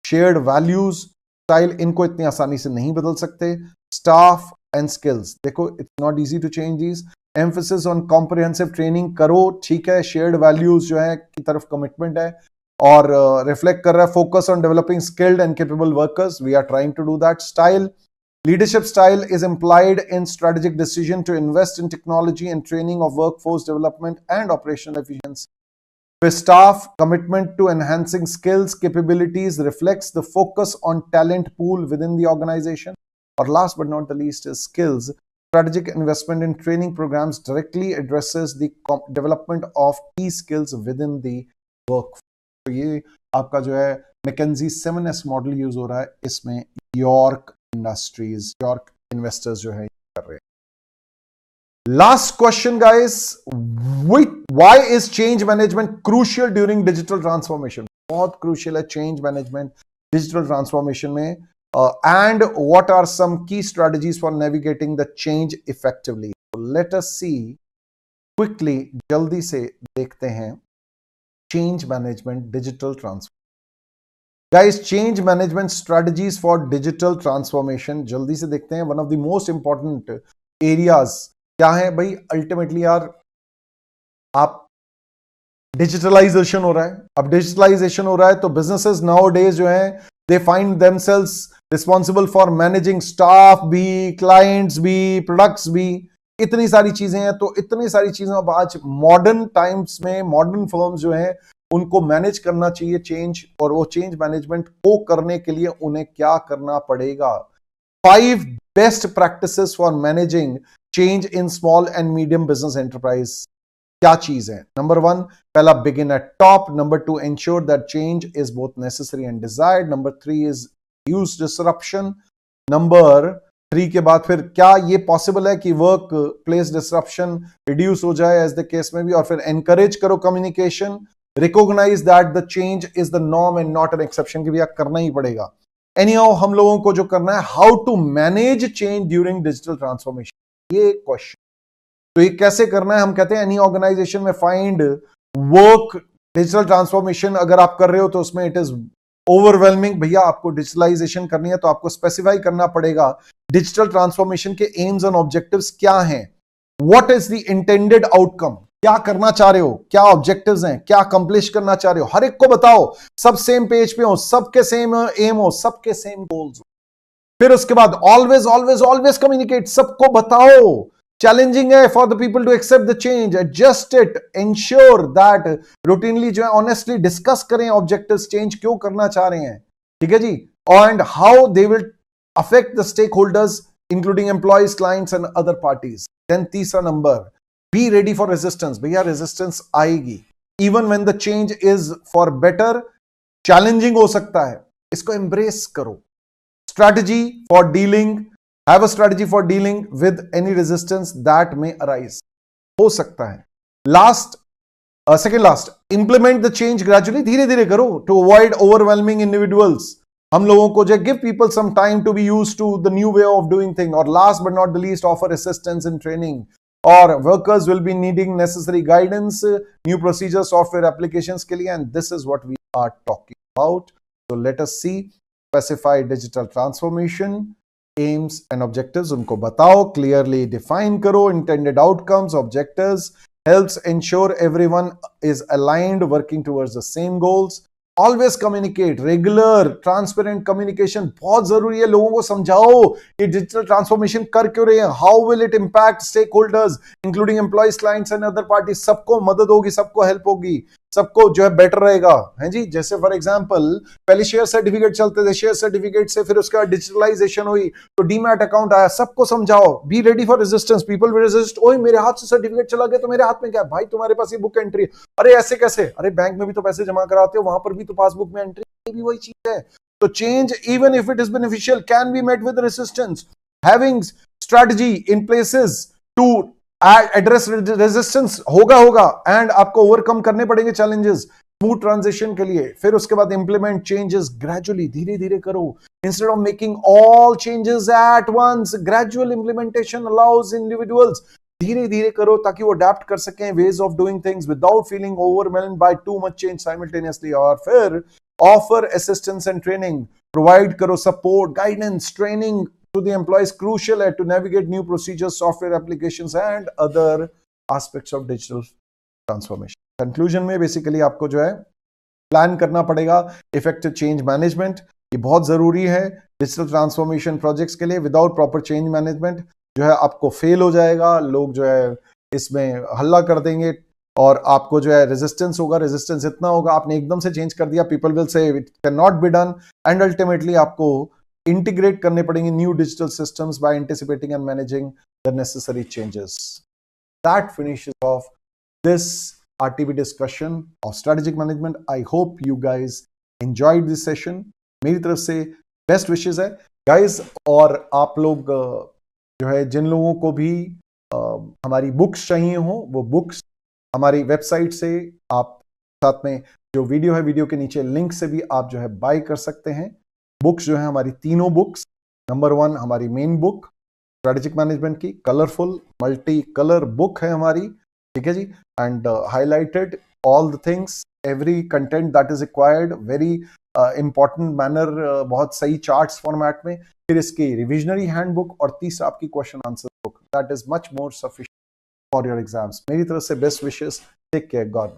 शेयर्ड वैल्यूज, स्टाइल, इनको इतनी आसानी से नहीं बदल सकते। स्टाफ एंड स्किल्स, देखो it's not easy to change these. Emphasis on comprehensive training करो, ठीक है, शेयर्ड वैल्यूज जो है की तरफ कमिटमेंट है और रिफ्लेक्ट कर रहा है focus on developing skilled and capable workers, we are trying to do that. Style, leadership style is implied in strategic decision to invest in technology and training of workforce development and operational efficiency. With staff, commitment to enhancing skills, capabilities reflects the focus on talent pool within the organization. Or last but not the least is skills. Strategic investment in training programs directly addresses the development of key skills within the workforce. तो ये आपका जो है McKenzie 7S model use हो रहा है, इसमें York industries, York investors जो है कर रहे हैं। Last question guys, why is change management crucial during digital transformation? बहुत क्रूशियल है चेंज मैनेजमेंट डिजिटल ट्रांसफॉर्मेशन में। And what are some key strategies for navigating the change effectively? Let us see quickly, जल्दी से देखते हैं change management digital transformation. Guys, change management strategies for digital transformation, जल्दी से देखते हैं। One of the most important areas क्या है भाई? अल्टीमेटली यार आप डिजिटलाइजेशन हो रहा है, अब डिजिटलाइजेशन हो रहा है तो बिजनेसेस नाउ डेज जो है they find themselves responsible for managing staff भी, क्लाइंट्स भी, प्रोडक्ट्स भी, इतनी सारी चीजें हैं। तो इतनी सारी चीजें अब आज मॉडर्न टाइम्स में मॉडर्न फर्म्स जो है उनको मैनेज करना चाहिए चेंज, और वो चेंज मैनेजमेंट को करने के लिए उन्हें क्या करना पड़ेगा? 5 best practices for managing change in small and medium business enterprise. क्या चीज है? नंबर 1, पहला, begin eight top. Number 2, ensure that change is both necessary and desired. Number 3 is use disruption. Number 3 के बाद फिर क्या ये पॉसिबल है कि वर्क प्लेस डिसरप्शन रिड्यूस हो जाए एज द केस में भी, और फिर एनकरेज करो communication, recognise that the change is the norm and not an exception, कि भैया करना ही पड़ेगा। एनीहाउ हम लोगों को जो करना है, how to manage change during digital transformation, ये क्वेश्चन। तो ये कैसे करना है? हम कहते हैं एनी ऑर्गेनाइजेशन में फाइंड वर्क डिजिटल ट्रांसफॉर्मेशन अगर आप कर रहे हो तो उसमें इट इज ओवरवेलमिंग। भैया आपको डिजिटलाइजेशन करनी है तो आपको स्पेसिफाई करना पड़ेगा डिजिटल ट्रांसफॉर्मेशन के एम्स एंड ऑब्जेक्टिव्स क्या हैं, what is the intended outcome, क्या करना चाह रहे हो, क्या ऑब्जेक्टिव्स हैं, क्या कंप्लीट करना चाह रहे हो, हर एक को बताओ, सब सेम पेज पे हो, सबके सेम एम हो, सबके सेम गोल्स हो। फिर उसके बाद ऑलवेज ऑलवेज ऑलवेज कम्युनिकेट, सबको बताओ। चैलेंजिंग है for the people to accept the change, adjust it, ensure that routinely जो है ऑनेस्टली डिस्कस करें ऑब्जेक्टिव्स, चेंज क्यों करना चाह रहे हैं, ठीक है जी, and how they will affect the stakeholders including employees, clients and other parties. Then तीसरा number, be ready for resistance. भैया रेजिस्टेंस आएगी, even when the change is for better, challenging हो सकता है, इसको एम्ब्रेस करो। Strategy for dealing, have a strategy for dealing with any resistance that may arise, हो सकता है। Last, second last, implement the change gradually, धीरे धीरे करो to avoid overwhelming individuals। हम लोगों को जो give people some time to be used to the new way of doing thing, और last but not the least, offer assistance in training, or workers will be needing necessary guidance, new procedures, software applications के लिए, and this is what we are talking about। So let us see, specify digital transformation aims and objectives, उनको बताओ, clearly define करो intended outcomes, objectives, helps ensure everyone is aligned working towards the same goals। Always communicate, regular transparent communication बहुत जरूरी है। लोगों को समझाओ ये डिजिटल ट्रांसफॉर्मेशन कर क्यों रहे हैं, how will it impact stakeholders including employees, clients and other party, सबको मदद होगी, सबको हेल्प होगी, सबको जो है बेटर रहेगा, है जी। जैसे फॉर एग्जांपल पहले शेयर सर्टिफिकेट चलते थे, शेयर सर्टिफिकेट से फिर उसके बाद डिजिटलाइजेशन हुई तो डीमैट अकाउंट आया, सबको समझाओ, B ready for resistance, people will resist, ओए मेरे हाथ से सर्टिफिकेट चला गया तो मेरे हाथ में क्या है भाई, तुम्हारे पास ये बुक एंट्री, अरे ऐसे कैसे, अरे बैंक में भी तो पैसे जमा कराते हो, वहां पर भी तो पासबुक में एंट्री, भी वही चीज है। तो change even if it is beneficial can be met with resistance, having strategy in places to address resistance होगा एंड आपको ओवरकम करने पड़ेंगे चैलेंजेस स्मूथ ट्रांजिशन के लिए। फिर उसके बाद इंप्लीमेंट चेंजेस ग्रेजुअली, धीरे धीरे करो, instead of making all changes at once, gradual implementation allows individuals, धीरे धीरे करो ताकि वो अडेप्ट कर सकें ways of doing things without feeling overwhelmed by too much change simultaneously. और फिर offer assistance and training, provide करो support, guidance, training to the employees crucial to navigate new procedures, software applications and other aspects of digital transformation। Conclusion में basically आपको जो है plan करना पड़ेगा effective change management, ये बहुत जरूरी है डिजिटल ट्रांसफॉर्मेशन प्रोजेक्ट्स के लिए। विदाउट प्रॉपर चेंज मैनेजमेंट जो है आपको फेल हो जाएगा, लोग जो है इसमें हल्ला कर देंगे और आपको जो है रेजिस्टेंस होगा, रेजिस्टेंस इतना होगा आपने एकदम से चेंज कर दिया, people will say it can not be done, and ultimately आपको इंटीग्रेट करने पड़ेंगे new digital systems by anticipating and managing the necessary changes. That finishes off this RTB discussion of strategic management. I hope you guys enjoyed this session. मेरी तरफ से best wishes है guys, और आप लोग जो है जिन लोगों को भी हमारी बुक्स चाहिए हो वो बुक्स हमारी वेबसाइट से आप साथ में जो वीडियो है वीडियो के नीचे लिंक से भी आप जो है बाय कर सकते हैं। बुक्स जो है हमारी तीनों बुक्स, नंबर 1 हमारी मेन बुक स्ट्रेटेजिक मैनेजमेंट की कलरफुल मल्टी कलर बुक है हमारी, ठीक है जी, and highlighted all the things, every content that is required, very important manner, बहुत सही चार्ट्स फॉर्मेट में। फिर इसकी रिविजनरी हैंडबुक और तीसरा आपकी question answer book, that is much more sufficient for your exams. मेरी तरफ से best wishes, take care, God bless.